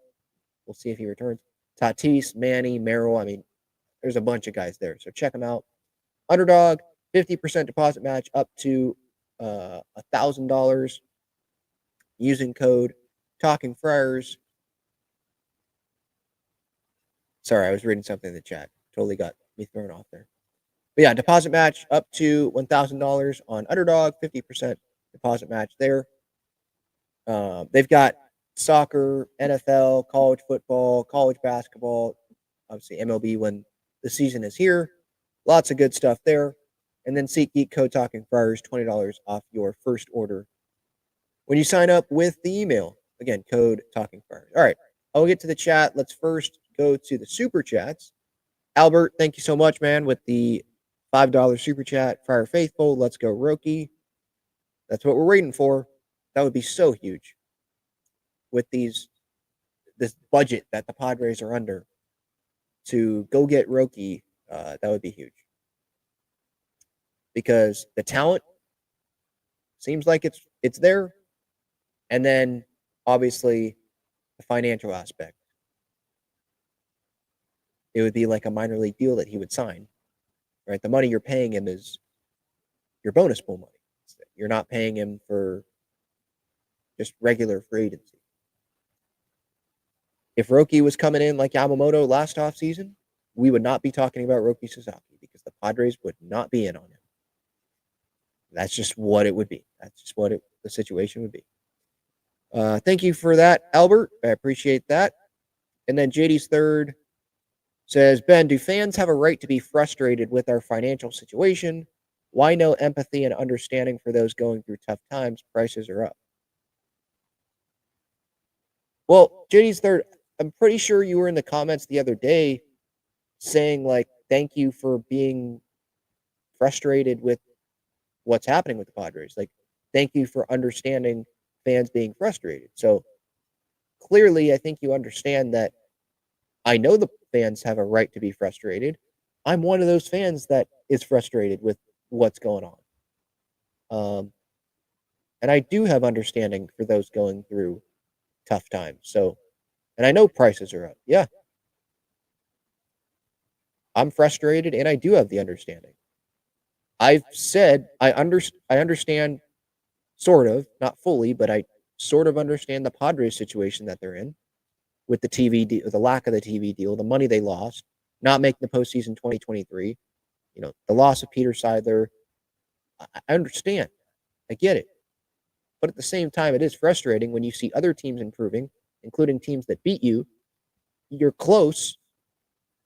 we'll see if he returns. Tatis, Manny, Merrill. There's a bunch of guys there. So check them out. Underdog, 50% deposit match up to $1,000 using code Talking Friars. Sorry, I was reading something in the chat. Totally got me thrown off there. But yeah, deposit match up to $1,000 on Underdog, 50% deposit match there. They've got soccer, NFL, college football, college basketball, obviously MLB when the season is here. Lots of good stuff there. And then SeatGeek code Talking Friars, $20 off your first order when you sign up with the email. Again, code Talking Friars. All right, I'll get to the chat. Let's first go to the super chats. Albert, thank you so much, man, with the $5 super chat. Friar Faithful, let's go Roki. That's what we're waiting for. That would be so huge with this budget that the Padres are under to go get Roki. That would be huge. because the talent seems like it's there. And then obviously the financial aspect. It would be like a minor league deal that he would sign, right? The money you're paying him is your bonus pool money. You're not paying him for just regular free agency. If Roki was coming in like Yamamoto last offseason, we would not be talking about Roki Sasaki because the Padres would not be in on him. That's just what it would be. That's just what the situation would be. Thank you for that, Albert. I appreciate that. And then JD's third says, Ben, do fans have a right to be frustrated with our financial situation? Why no empathy and understanding for those going through tough times? Prices are up. Well, JD's third, I'm pretty sure you were in the comments the other day saying, like, thank you for being frustrated with what's happening with the Padres. Like, thank you for understanding fans being frustrated. So clearly, I think you understand that I know the fans have a right to be frustrated. I'm one of those fans that is frustrated with what's going on. And I do have understanding for those going through tough times. So, and I know prices are up. Yeah. I'm frustrated and I do have the understanding. I've said I understand sort of, not fully, but I sort of understand the Padres situation that they're in with the TV deal, the lack of the TV deal, the money they lost, not making the postseason 2023, the loss of Peter Seidler. I understand. I get it. But at the same time, it is frustrating when you see other teams improving, including teams that beat you. You're close,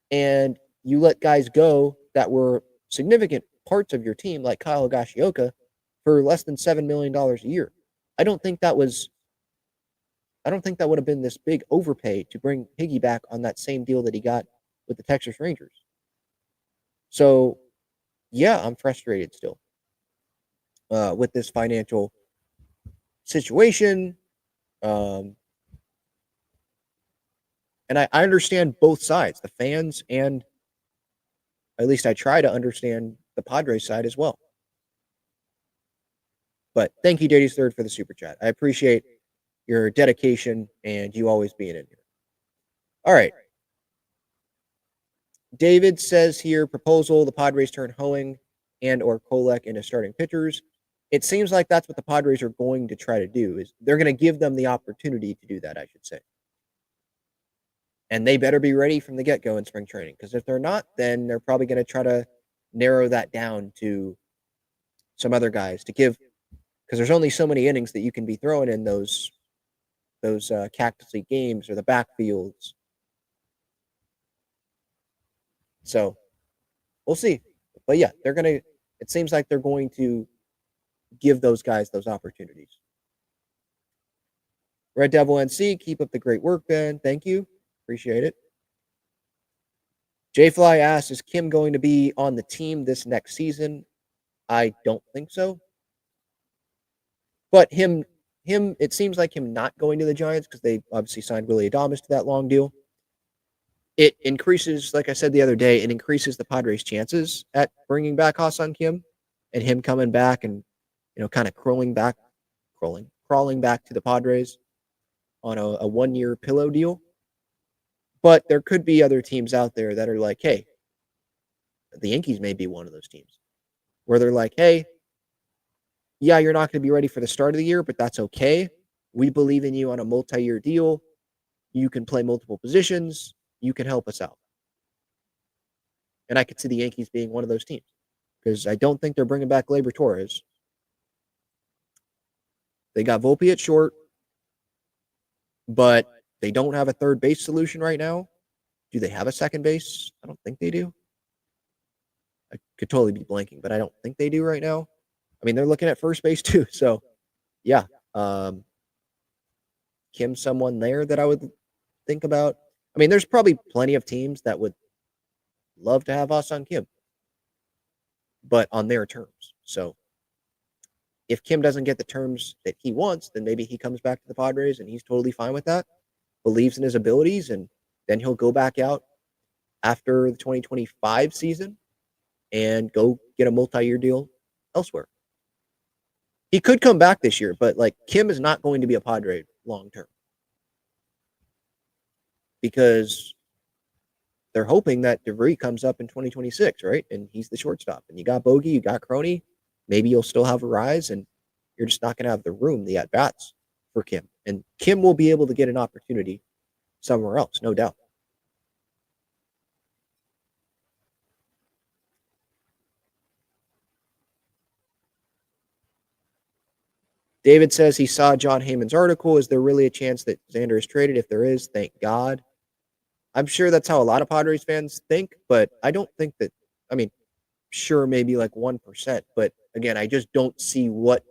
and you let guys go that were significant parts of your team, like Kyle Higashioka, for less than $7 million a year. I don't think that would have been this big overpay to bring Higgy back on that same deal that he got with the Texas Rangers. So, yeah, I'm frustrated still with this financial situation. And I understand both sides, the fans, and at least I try to understand the Padres side as well. But thank you, JD's third, for the super chat. I appreciate your dedication and you always being in here. All right. David says here, proposal, the Padres turn Hoeing and or Kolek into starting pitchers. It seems like that's what the Padres are going to try to do, is they're going to give them the opportunity to do that, I should say. And they better be ready from the get-go in spring training, because if they're not, then they're probably going to try to narrow that down to some other guys to give, because there's only so many innings that you can be throwing in those Cactus League games or the backfields. So we'll see. But yeah, it seems like they're going to give those guys those opportunities. Red Devil NC, keep up the great work, Ben. Thank you. Appreciate it. J-Fly asks, is Kim going to be on the team this next season? I don't think so. But him, it seems like him not going to the Giants, because they obviously signed Willy Adames to that long deal. It increases, like I said the other day, it increases the Padres' chances at bringing back Ha-Seong Kim and him coming back and, kind of crawling back to the Padres on a one-year pillow deal. But there could be other teams out there that are like, hey, the Yankees may be one of those teams where they're like, hey, yeah, you're not going to be ready for the start of the year, but that's okay. We believe in you on a multi-year deal. You can play multiple positions. You can help us out. And I could see the Yankees being one of those teams, because I don't think they're bringing back Gleyber Torres. They got Volpe at short, but they don't have a third base solution right now. Do they have a second base? I don't think they do. I could totally be blanking, but I don't think they do right now. I mean, they're looking at first base too. So, yeah. Kim's someone there that I would think about. I mean, there's probably plenty of teams that would love to have Ha-Seong Kim, but on their terms. So, if Kim doesn't get the terms that he wants, then maybe he comes back to the Padres and he's totally fine with that, believes in his abilities, and then he'll go back out after the 2025 season and go get a multi-year deal elsewhere. He could come back this year, but like Kim is not going to be a Padre long term because they're hoping that DeVry comes up in 2026, right? And he's the shortstop. And you got Bogey, you got Crony. Maybe you'll still have Arraez, and you're just not going to have the room, the at-bats for Kim. And Kim will be able to get an opportunity somewhere else, no doubt. David says he saw Jon Heyman's article. Is there really a chance that Xander is traded? If there is, thank God. I'm sure that's how a lot of Padres fans think, but I don't think that, I mean, sure, maybe like 1%. But again, I just don't see what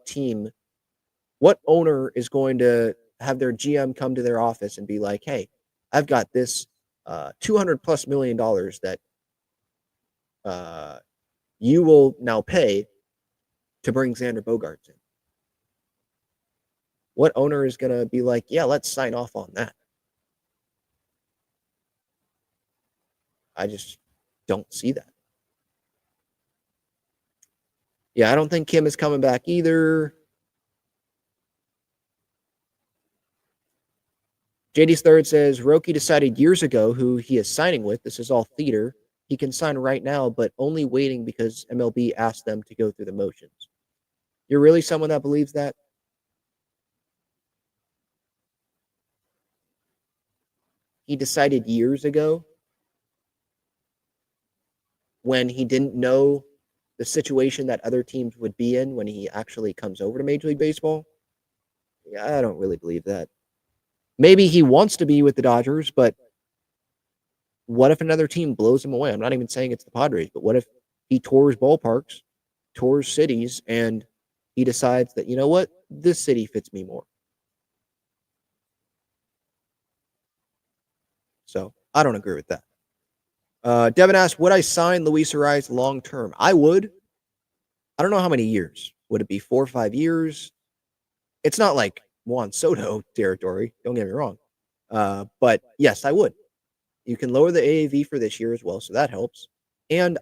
owner is going to have their GM come to their office and be like, hey, I've got this $200+ million that you will now pay to bring Xander Bogaerts in. What owner is going to be like, yeah, let's sign off on that? I just don't see that. Yeah, I don't think Kim is coming back either. JD's third says, Roki decided years ago who he is signing with. This is all theater. He can sign right now, but only waiting because MLB asked them to go through the motions. You're really someone that believes that? He decided years ago when he didn't know the situation that other teams would be in when he actually comes over to Major League Baseball? Yeah, I don't really believe that. Maybe he wants to be with the Dodgers, but what if another team blows him away? I'm not even saying it's the Padres, but what if he tours ballparks, tours cities, and he decides that, you know what, this city fits me more? So I don't agree with that. Devin asked, would I sign Luis Arraez long term? I would. I don't know how many years. Would it be 4 or 5 years? It's not like Juan Soto territory. Don't get me wrong. But yes, I would. You can lower the AAV for this year as well, so that helps. And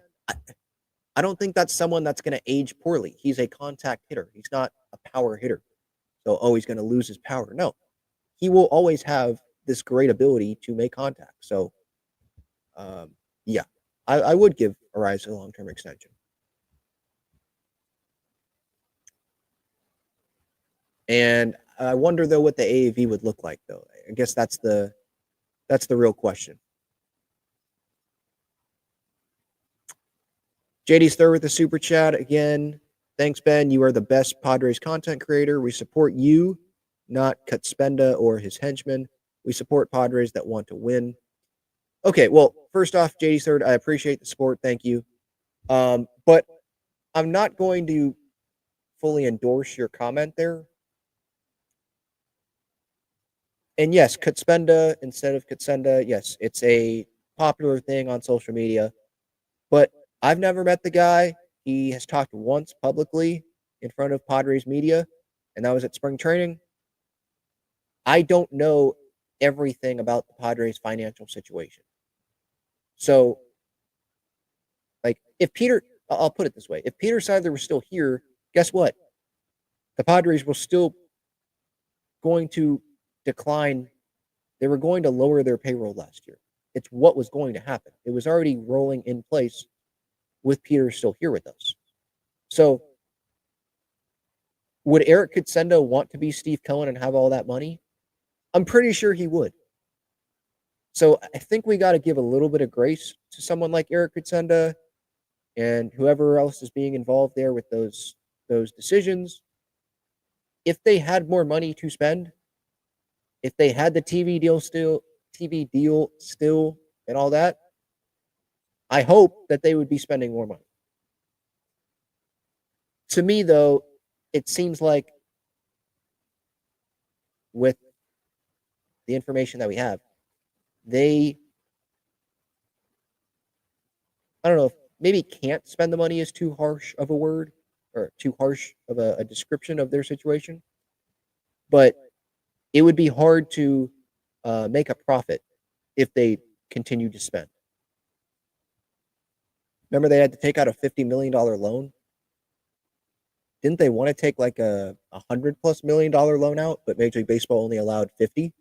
I don't think that's someone that's going to age poorly. He's a contact hitter. He's not a power hitter. So, he's going to lose his power. No. He will always have this great ability to make contact. So, yeah, I would give Arraez a long-term extension. And I wonder, though, what the AAV would look like, though. I guess that's the real question. JD's third with the super chat again. Thanks, Ben. You are the best Padres content creator. We support you, not Kutspenda or his henchmen. We support Padres that want to win. Okay, well, first off, JD's third, I appreciate the support. Thank you. But I'm not going to fully endorse your comment there. And yes, Kutspenda instead of Kutsenda, yes, it's a popular thing on social media. But I've never met the guy. He has talked once publicly in front of Padres media, and that was at spring training. I don't know everything about the Padres' financial situation. So, like, I'll put it this way. If Peter Seidler was still here, guess what? The Padres were still going to decline. They were going to lower their payroll last year. It's what was going to happen. It was already rolling in place with Peter still here with us. So, would Eric Kutsenda want to be Steve Cohen and have all that money? I'm pretty sure he would. So I think we got to give a little bit of grace to someone like Eric Kutsenda and whoever else is being involved there with those decisions. If they had more money to spend, if they had the TV deal still and all that, I hope that they would be spending more money. To me, though, it seems like with the information that we have, I don't know, if maybe can't spend the money is too harsh of a word or too harsh of a description of their situation. But it would be hard to make a profit if they continue to spend. Remember, they had to take out a $50 million loan? didn't they want to take like a $100+ million loan out, but Major League Baseball only allowed 50?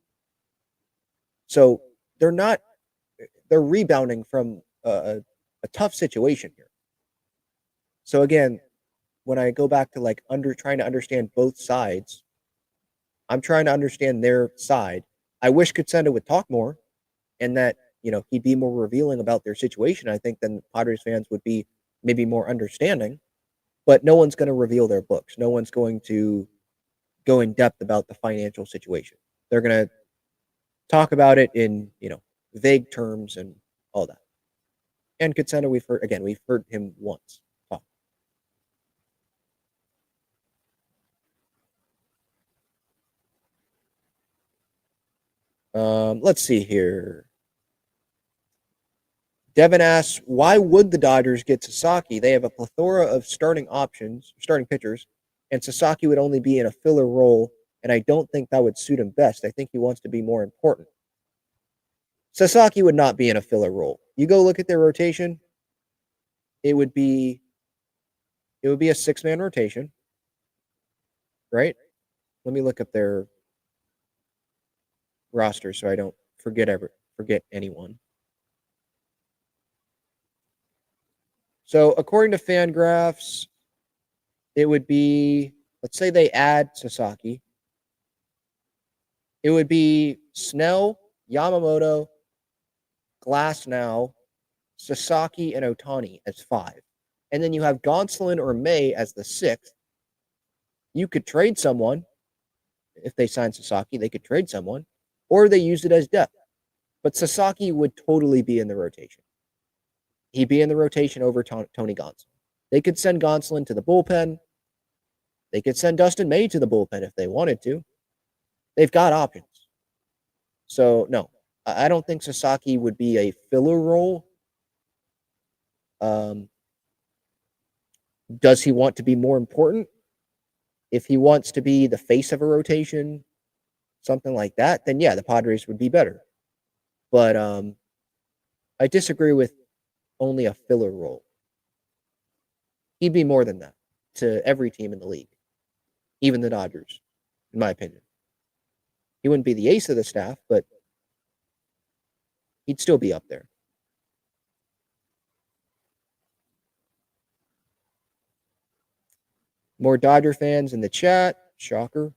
So they're rebounding from a tough situation here. So again, when I go back to like trying to understand both sides, I'm trying to understand their side. I wish Kutsenda would talk more, and that he'd be more revealing about their situation. I think then Padres fans would be maybe more understanding. But no one's going to reveal their books. No one's going to go in depth about the financial situation. They're going to talk about it in vague terms and all that. And Kutsenda, we've heard him once talk. Let's see here. Devin asks, why would the Dodgers get Sasaki? They have a plethora of starting pitchers, and Sasaki would only be in a filler role, and I don't think that would suit him best. I think he wants to be more important. Sasaki would not be in a filler role. You go look at their rotation, it would be a 6-man rotation, right? Let me look up their roster so I don't forget anyone. So according to Fangraphs, it would be, let's say they add Sasaki. It would be Snell, Yamamoto, Glasnow, Sasaki, and Ohtani as 5. And then you have Gonsolin or May as the 6th. You could trade someone. If they sign Sasaki, they could trade someone. Or they use it as depth. But Sasaki would totally be in the rotation. He'd be in the rotation over Tony Gonsolin. They could send Gonsolin to the bullpen. They could send Dustin May to the bullpen if they wanted to. They've got options. So, no, I don't think Sasaki would be a filler role. Does he want to be more important? If he wants to be the face of a rotation, something like that, then yeah, the Padres would be better. But I disagree with only a filler role. He'd be more than that to every team in the league, even the Dodgers, in my opinion. He wouldn't be the ace of the staff, but he'd still be up there. More Dodger fans in the chat. Shocker.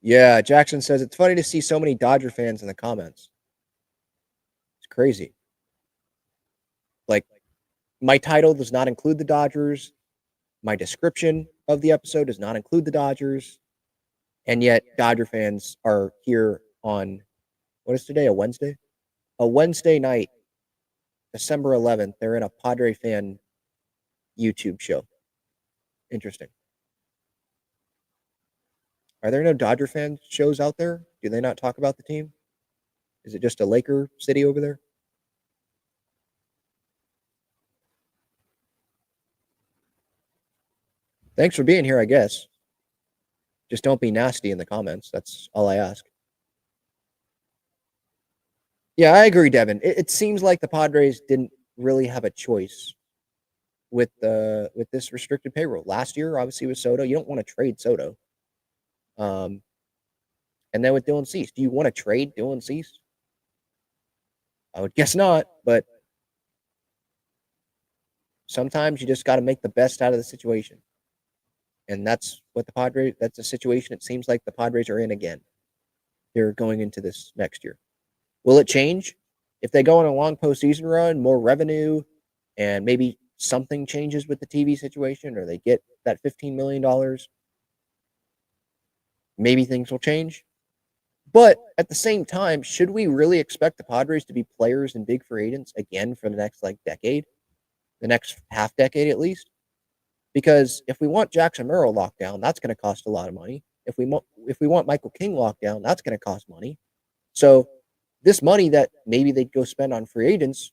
Yeah, Jackson says it's funny to see so many Dodger fans in the comments. It's crazy. Like, my title does not include the Dodgers. My description of the episode does not include the Dodgers. And yet, Dodger fans are here on, what is today, a Wednesday? A Wednesday night, December 11th. They're in a Padre fan YouTube show. Interesting. Are there no Dodger fan shows out there? Do they not talk about the team? Is it just a Laker city over there? Thanks for being here, I guess. Just don't be nasty in the comments. That's all I ask. Yeah, I agree, Devin. It seems like the Padres didn't really have a choice with this restricted payroll. Last year, obviously, with Soto, you don't want to trade Soto. And then with Dylan Cease, do you want to trade Dylan Cease? I would guess not, but sometimes you just got to make the best out of the situation. And that's the situation it seems like the Padres are in again. They're going into this next year. Will it change? If they go on a long postseason run, more revenue, and maybe something changes with the TV situation, or they get that $15 million, maybe things will change. But at the same time, should we really expect the Padres to be players and big free agents again for the next decade? The next half decade at least? Because if we want Jackson Merrill locked down, that's going to cost a lot of money. If we want Michael King locked down, that's going to cost money. So this money that maybe they'd go spend on free agents,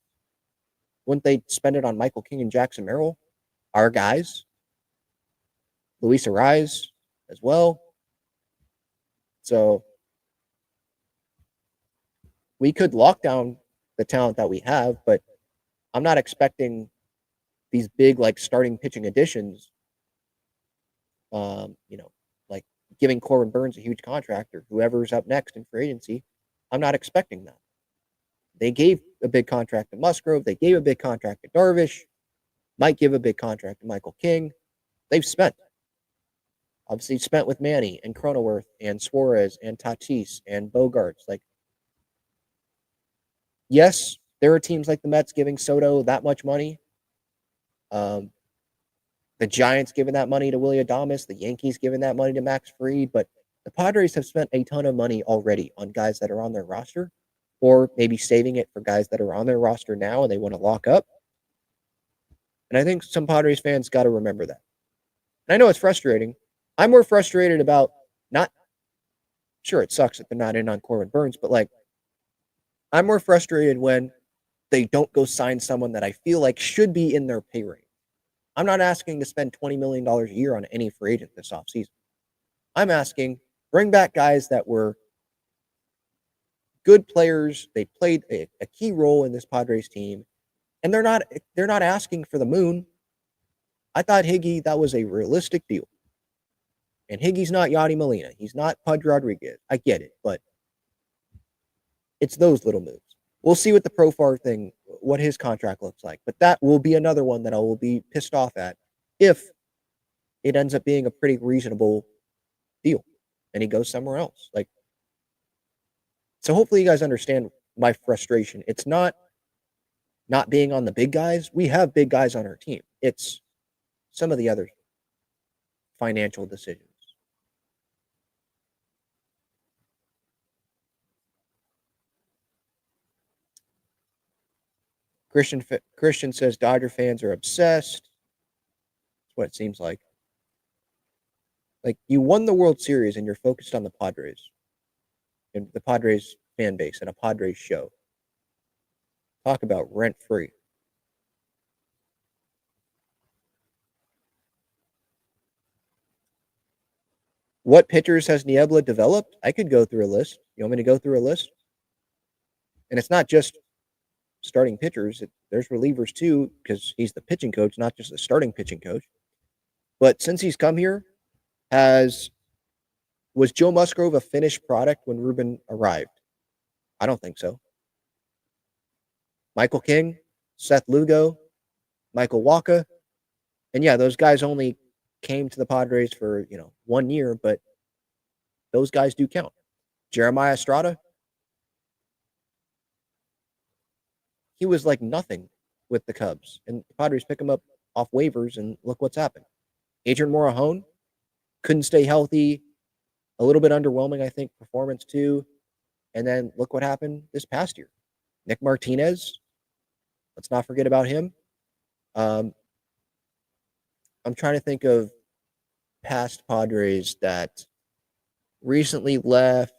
wouldn't they spend it on Michael King and Jackson Merrill, our guys? Luis Arraez as well. So we could lock down the talent that we have, but I'm not expecting these big like starting pitching additions. Like giving Corbin Burns a huge contract or whoever's up next in free agency. I'm not expecting that. They gave a big contract to Musgrove. They gave a big contract to Darvish. Might give a big contract to Michael King. They've spent. Obviously, spent with Manny and Cronenworth and Suarez and Tatis and Bogaerts. Like, yes, there are teams like the Mets giving Soto that much money. The Giants giving that money to Willy Adames. The Yankees giving that money to Max Fried. But the Padres have spent a ton of money already on guys that are on their roster, or maybe saving it for guys that are on their roster now and they want to lock up. And I think some Padres fans got to remember that. And I know it's frustrating. I'm more frustrated about not, sure, it sucks that they're not in on Corbin Burns, but like, I'm more frustrated when they don't go sign someone that I feel like should be in their pay range. I'm not asking to spend $20 million a year on any free agent this offseason. I'm asking, bring back guys that were good players. They played a key role in this Padres team, and they're not asking for the moon. I thought Higgy, that was a realistic deal. And Higgy's not Yadi Molina. He's not Pudge Rodriguez. I get it, but it's those little moves. We'll see what the Profar thing, what his contract looks like. But that will be another one that I will be pissed off at if it ends up being a pretty reasonable deal and he goes somewhere else. Like, so hopefully you guys understand my frustration. It's not being on the big guys. We have big guys on our team. It's some of the other financial decisions. Christian says Dodger fans are obsessed. That's what it seems like. Like, you won the World Series and you're focused on the Padres and the Padres fan base and a Padres show. Talk about rent-free. What pitchers has Niebla developed? I could go through a list. You want me to go through a list? And it's not just starting pitchers. There's relievers too, because he's the pitching coach, not just the starting pitching coach. But since he's come here, was Joe Musgrove a finished product when Ruben arrived? I don't think so. Michael King, Seth Lugo, Michael Wacha. And yeah, those guys only came to the Padres for, 1 year, but those guys do count. Jeremiah Estrada, he was like nothing with the Cubs. And the Padres pick him up off waivers, and look what's happened. Adrian Morejon couldn't stay healthy. A little bit underwhelming, I think, performance too. And then look what happened this past year. Nick Martinez, let's not forget about him. I'm trying to think of past Padres that recently left.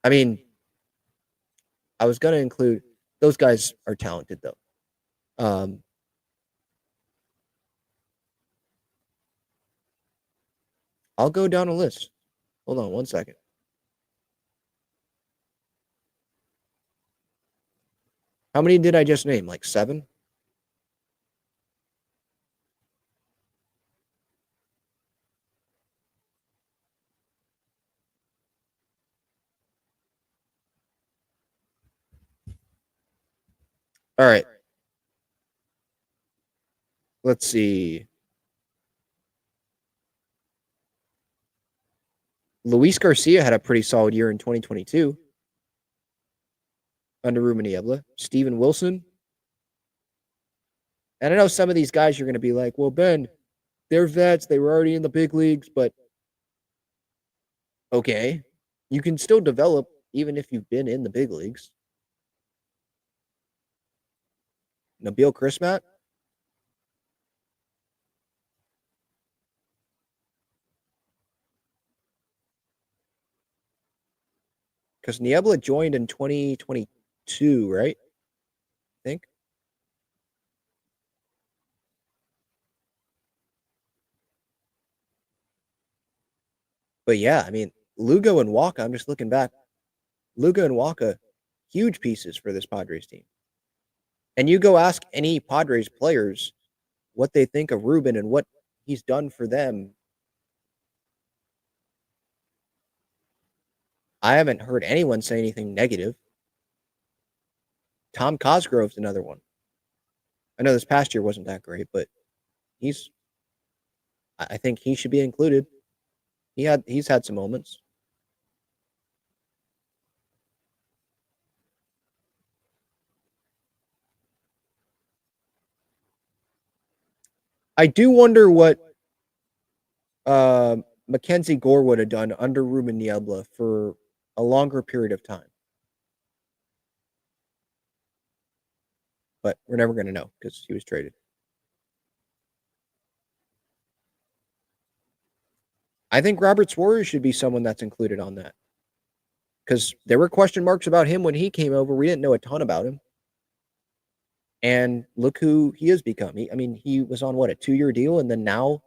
I mean, I was going to include, those guys are talented though. I'll go down a list. Hold on 1 second. How many did I just name? Like 7? All right. Let's see. Luis Garcia had a pretty solid year in 2022 under Ruben Niebla. Steven Wilson. And I know some of these guys you're going to be like, well, Ben, they're vets. They were already in the big leagues, but okay. You can still develop even if you've been in the big leagues. Nabil Crismatt. Because Niebla joined in 2022, right? I think. But yeah, I mean, Lugo and Waka, I'm just looking back. Lugo and Waka, huge pieces for this Padres team. And you go ask any Padres players what they think of Ruben and what he's done for them. I haven't heard anyone say anything negative. Tom Cosgrove's another one. I know this past year wasn't that great, but I think he should be included. He's had some moments. I do wonder what Mackenzie Gore would have done under Ruben Niebla for a longer period of time. But we're never going to know because he was traded. I think Robert Suarez should be someone that's included on that. Because there were question marks about him when he came over. We didn't know a ton about him. And look who he has become. He was on, a 2-year deal? And then now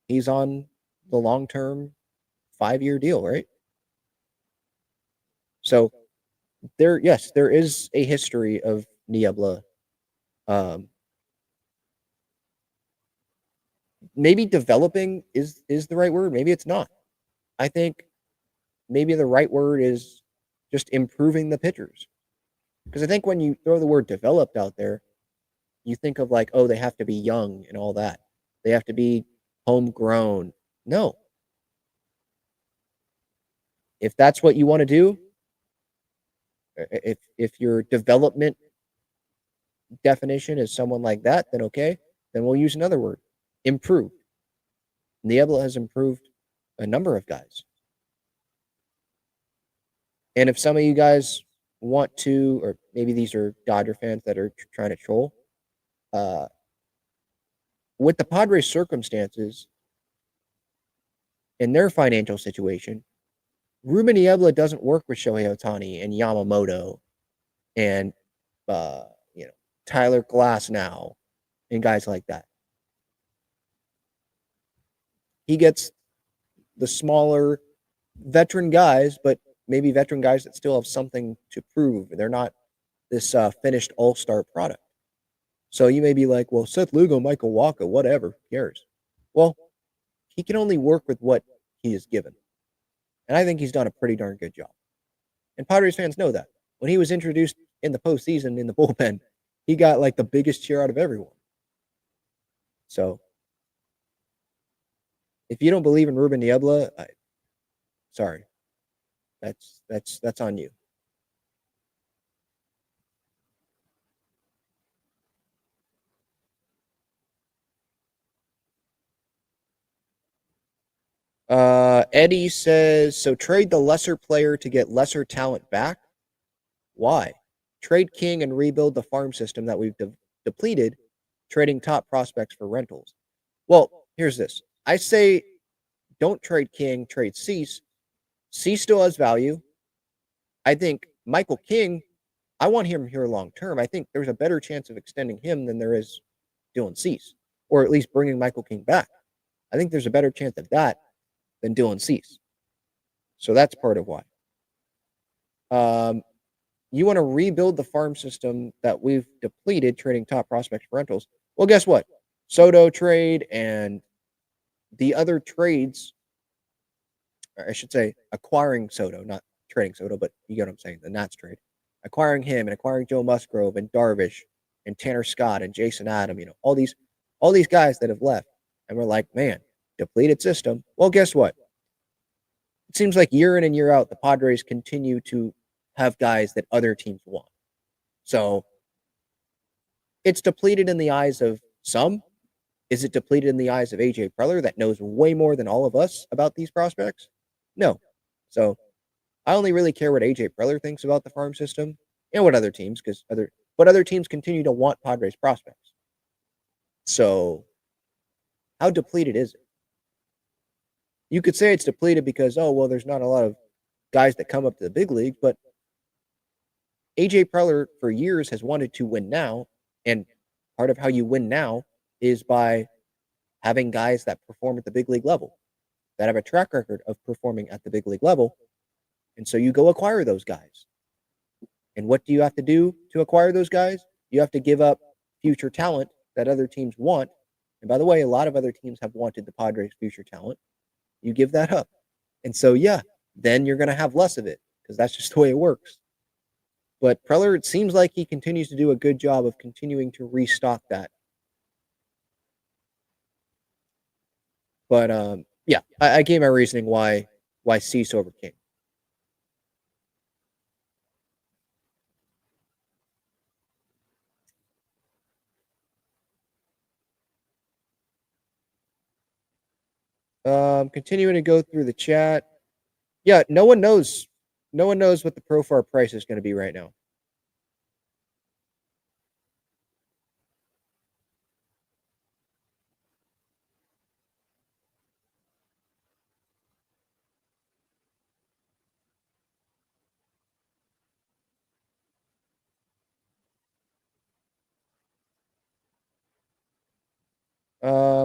he's on the long-term 5-year deal, right? So there is a history of Niebla. Maybe developing is the right word. Maybe it's not. I think maybe the right word is just improving the pitchers. Because I think when you throw the word developed out there, you think of like, oh, they have to be young and all that. They have to be homegrown. No. If that's what you want to do, if your development definition is someone like that, then okay, then we'll use another word. Improved. Niebla has improved a number of guys. And if some of you guys want to, or maybe these are Dodger fans that are trying to troll, with the Padres' circumstances in their financial situation, Ruben Niebla doesn't work with Shohei Ohtani and Yamamoto and Tyler Glasnow and guys like that. He gets the smaller veteran guys, but maybe veteran guys that still have something to prove. They're not this finished all-star product. So you may be like, well, Seth Lugo, Michael Wacha, whatever, who cares? Well, he can only work with what he is given. And I think he's done a pretty darn good job. And Padres fans know that. When he was introduced in the postseason in the bullpen, he got like the biggest cheer out of everyone. So if you don't believe in Ruben Niebla, sorry. That's on you. Eddie says, so trade the lesser player to get lesser talent back? Why? Trade King and rebuild the farm system that we've depleted, trading top prospects for rentals. Well, here's this. I say don't trade King, trade Cease. Cease still has value. I think Michael King, I want him here long term. I think there's a better chance of extending him than there is Dylan Cease, or at least bringing Michael King back. I think there's a better chance of that than Dylan Cease. So that's part of why. You want to rebuild the farm system that we've depleted, trading top prospects for rentals. Well, guess what? Soto trade and the other trades, or I should say acquiring Soto, not trading Soto, but you get what I'm saying, the Nats trade. Acquiring him and acquiring Joe Musgrove and Darvish and Tanner Scott and Jason Adam, all these guys that have left. And we're like, man, depleted system. Well, guess what? It seems like year in and year out, the Padres continue to have guys that other teams want. So it's depleted in the eyes of some. Is it depleted in the eyes of AJ Preller that knows way more than all of us about these prospects? No. So I only really care what AJ Preller thinks about the farm system and what other teams, but other teams continue to want Padres prospects. So how depleted is it? You could say it's depleted because, there's not a lot of guys that come up to the big leagues, but AJ Preller for years has wanted to win now, and part of how you win now is by having guys that perform at the big league level. that have a track record of performing at the big league level. And so you go acquire those guys. And what do you have to do to acquire those guys? You have to give up future talent that other teams want. And by the way, a lot of other teams have wanted the Padres' future talent. You give that up. And so, yeah, then you're going to have less of it because that's just the way it works. But Preller, it seems like he continues to do a good job of continuing to restock that. But, yeah, I gave my reasoning why Cease over King. Continuing to go through the chat. Yeah, no one knows what the Profar price is going to be right now.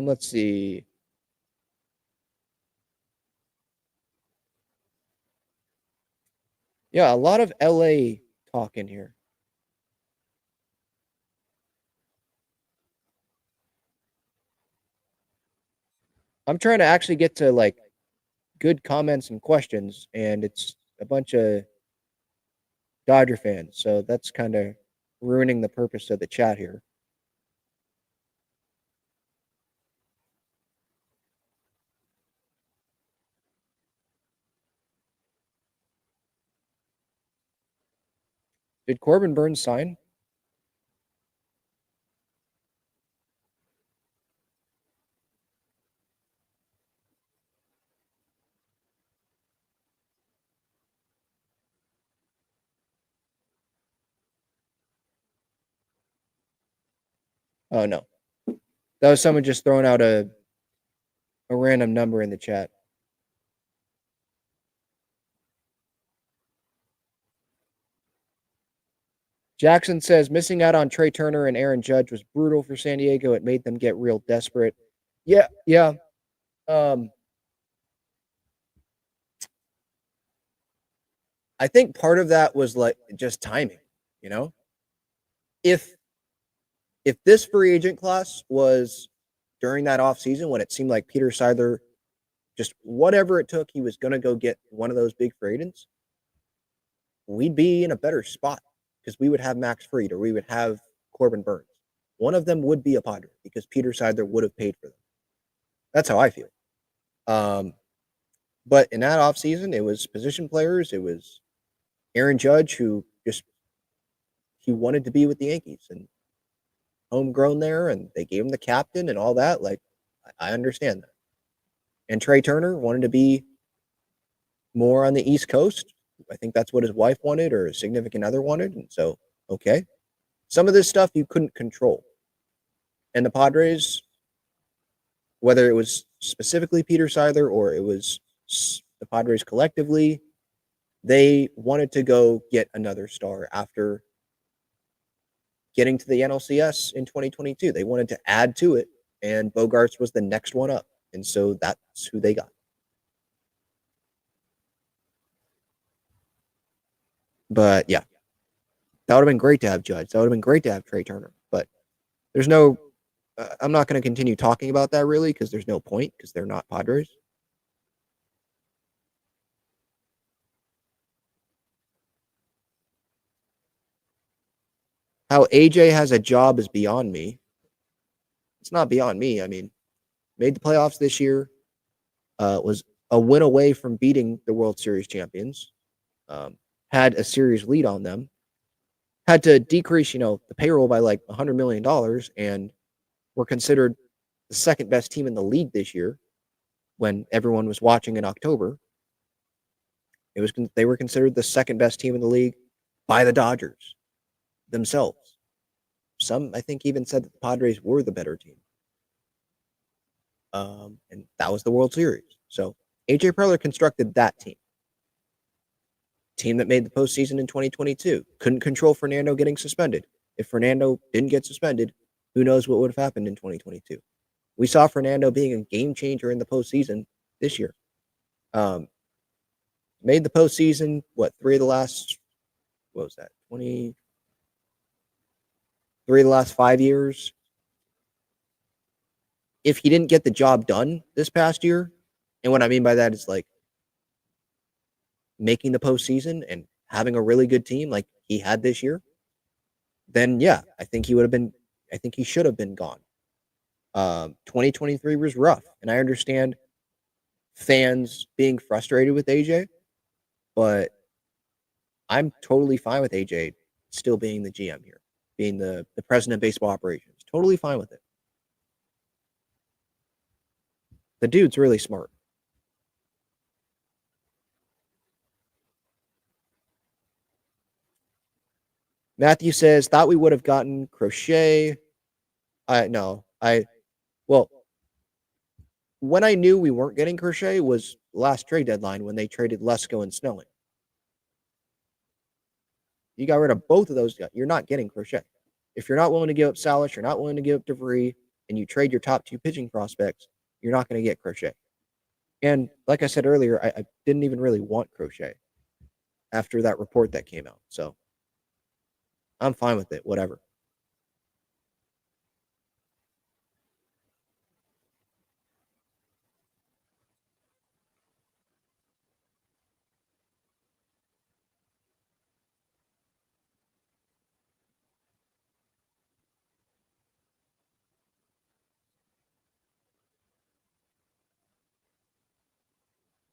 Let's see. Yeah, a lot of LA talk in here. I'm trying to actually get to like good comments and questions, and it's a bunch of Dodger fans, so that's kind of ruining the purpose of the chat here. Did Corbin Burnes sign? Oh, no. That was someone just throwing out a random number in the chat. Jackson says, missing out on Trey Turner and Aaron Judge was brutal for San Diego. It made them get real desperate. Yeah. I think part of that was like just timing, you know? If this free agent class was during that offseason when it seemed like Peter Seidler, just whatever it took, he was going to go get one of those big free agents, we'd be in a better spot because we would have Max Fried or we would have Corbin Burnes. One of them would be a Padre because Peter Seidler would have paid for them. That's how I feel. But in that offseason, it was position players. It was Aaron Judge, who just he wanted to be with the Yankees and homegrown there, and they gave him the captain and all that. Like, I understand that. And Trey Turner wanted to be more on the East Coast. I think that's what his wife wanted or his significant other wanted. And so, okay. Some of this stuff you couldn't control. And the Padres, whether it was specifically Peter Seidler or it was the Padres collectively, they wanted to go get another star after getting to the NLCS in 2022. They wanted to add to it, and Bogaerts was the next one up. And so that's who they got. But yeah, that would have been great to have Judge. That would have been great to have Trey Turner. But there's no, I'm not going to continue talking about that really because there's no point because they're not Padres. How AJ has a job is beyond me. It's not beyond me. I mean, made the playoffs this year, was a win away from beating the World Series champions, had a series lead on them, had to decrease, the payroll by like $100 million, and were considered the second best team in the league this year when everyone was watching in October. They were considered the second best team in the league by the Dodgers themselves. Some, I think, even said that the Padres were the better team. And that was the World Series. So AJ Preller constructed that team. Team that made the postseason in 2022. Couldn't control Fernando getting suspended. If Fernando didn't get suspended, who knows what would have happened in 2022. We saw Fernando being a game changer in the postseason this year. Made the postseason, three of the last 5 years. If he didn't get the job done this past year, and what I mean by that is like making the postseason and having a really good team like he had this year, then yeah, I think he should have been gone. 2023 was rough, and I understand fans being frustrated with AJ, but I'm totally fine with AJ still being the GM here, being the president of baseball operations. Totally fine with it. The dude's really smart. Matthew says, thought we would have gotten Crochet. Well, when I knew we weren't getting Crochet was last trade deadline when they traded Lesko and Snelling. You got rid of both of those guys. You're not getting Crochet. If you're not willing to give up Salas, you're not willing to give up DeVry, and you trade your top two pitching prospects, you're not going to get Crochet. And like I said earlier, I didn't even really want Crochet after that report that came out. So I'm fine with it, whatever.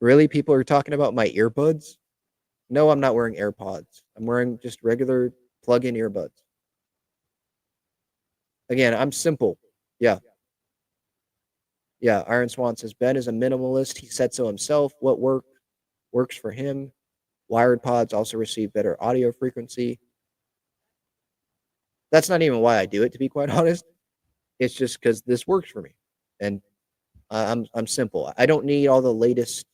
Really? People are talking about my earbuds? No, I'm not wearing AirPods. I'm wearing just regular plug-in earbuds. Again, I'm simple. Yeah. Yeah, Iron Swan says, Ben is a minimalist. He said so himself. What works for him. Wired pods also receive better audio frequency. That's not even why I do it, to be quite honest. It's just because this works for me. And I'm simple. I don't need all the latest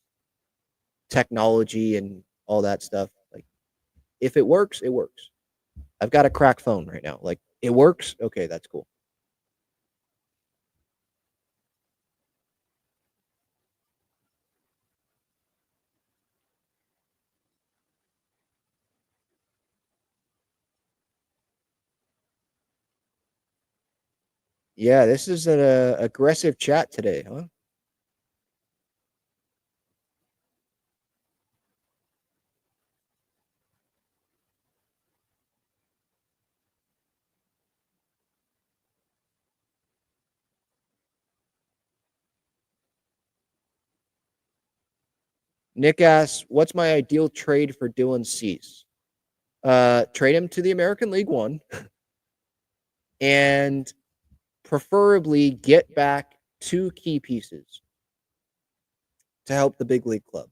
technology and all that stuff. Like, if it works, it works. I've got a crack phone right now. Like, it works. Okay, that's cool. Yeah, this is an aggressive chat today, huh? Nick asks, what's my ideal trade for Dylan Cease? Trade him to the American League One and preferably get back 2 key pieces to help the big league club.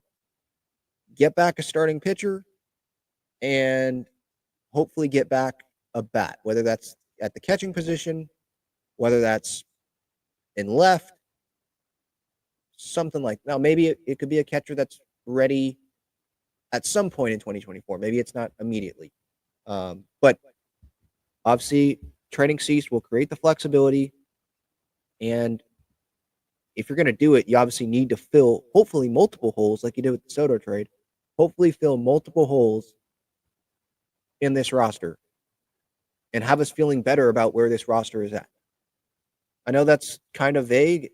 Get back a starting pitcher and hopefully get back a bat, whether that's at the catching position, whether that's in left, something like that. Now, maybe it could be a catcher that's ready at some point in 2024. Maybe it's not immediately. But obviously, trading Cease will create the flexibility. And if you're going to do it, you obviously need to fill, hopefully, multiple holes like you did with the Soto trade. Hopefully, fill multiple holes in this roster and have us feeling better about where this roster is at. I know that's kind of vague,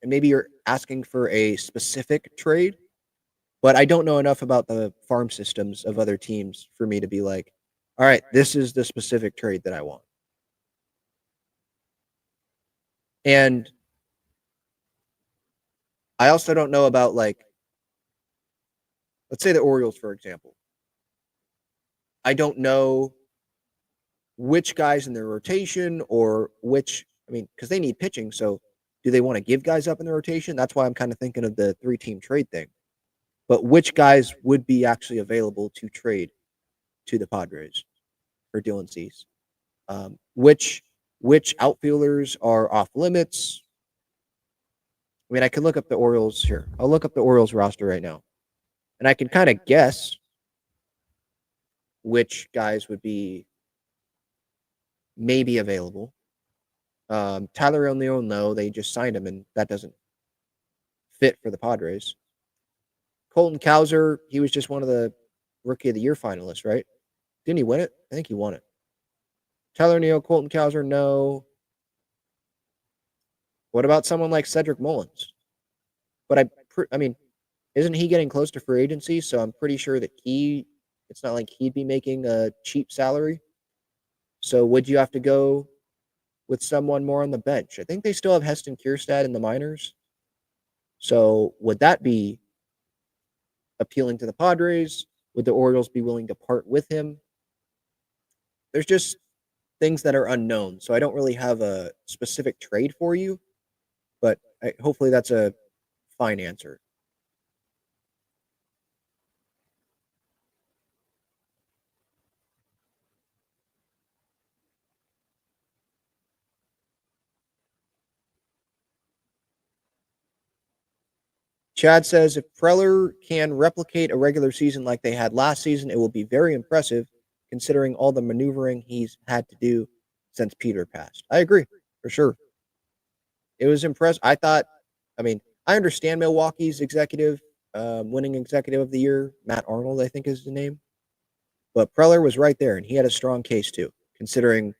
and maybe you're asking for a specific trade, but I don't know enough about the farm systems of other teams for me to be like, all right, this is the specific trade that I want. And I also don't know about, like, let's say the Orioles, for example. I don't know which guys in their rotation or which, because they need pitching. So do they want to give guys up in the rotation? That's why I'm kind of thinking of the 3-team trade thing. But which guys would be actually available to trade to the Padres for Dylan Cease? Which outfielders are off limits? I can look up the Orioles here. I'll look up the Orioles roster right now. And I can kind of guess which guys would be maybe available. Tyler O'Neill, no, they just signed him, and that doesn't fit for the Padres. Colton Cowser, he was just one of the Rookie of the Year finalists, right? Didn't he win it? I think he won it. Tyler Neal, Colton Cowser, no. What about someone like Cedric Mullins? But I mean, isn't he getting close to free agency? So I'm pretty sure that it's not like he'd be making a cheap salary. So would you have to go with someone more on the bench? I think they still have Heston Kjerstad in the minors. So would that be appealing to the Padres? Would the Orioles be willing to part with him? There's just things that are unknown. So I don't really have a specific trade for you, but hopefully that's a fine answer. Chad says, if Preller can replicate a regular season like they had last season, it will be very impressive considering all the maneuvering he's had to do since Peter passed. I agree, for sure. It was impressive. I understand Milwaukee's winning executive of the year, Matt Arnold, I think is the name. But Preller was right there, and he had a strong case too, considering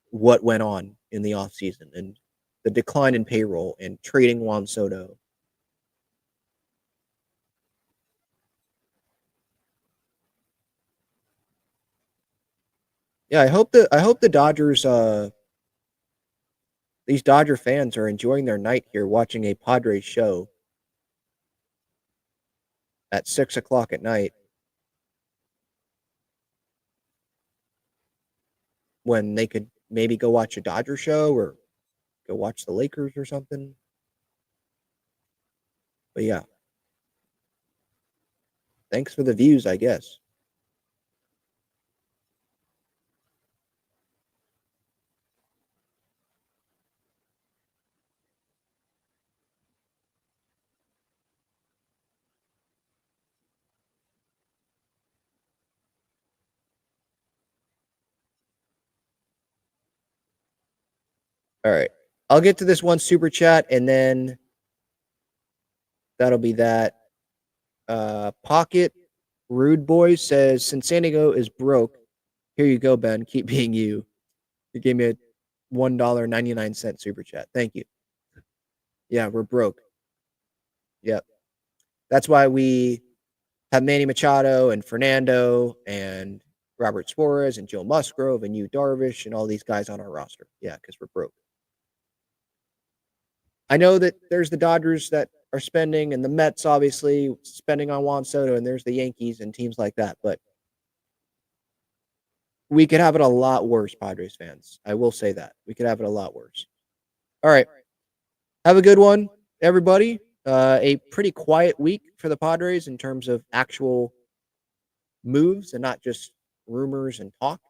what went on in the offseason and the decline in payroll and trading Juan Soto. Yeah, I hope the Dodgers these Dodger fans are enjoying their night here watching a Padres show at 6:00 at night when they could maybe go watch a Dodger show or go watch the Lakers or something. But yeah. Thanks for the views, I guess. All right. I'll get to this one super chat and then that'll be that. Pocket Rude Boy says, since San Diego is broke, here you go, Ben. Keep being you. You gave me a $1.99 super chat. Thank you. Yeah, we're broke. Yep. That's why we have Manny Machado and Fernando and Robert Suarez and Joe Musgrove and Yu Darvish and all these guys on our roster. Yeah, because we're broke. I know that there's the Dodgers that are spending and the Mets obviously spending on Juan Soto, and there's the Yankees and teams like that. But we could have it a lot worse, Padres fans. I will say that. We could have it a lot worse. All right. Have a good one, everybody. A pretty quiet week for the Padres in terms of actual moves and not just rumors and talk.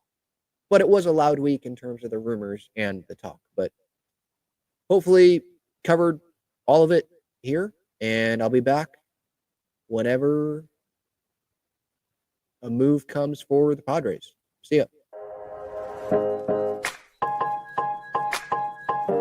But it was a loud week in terms of the rumors and the talk. But hopefully covered all of it here, and I'll be back whenever a move comes for the Padres. See ya.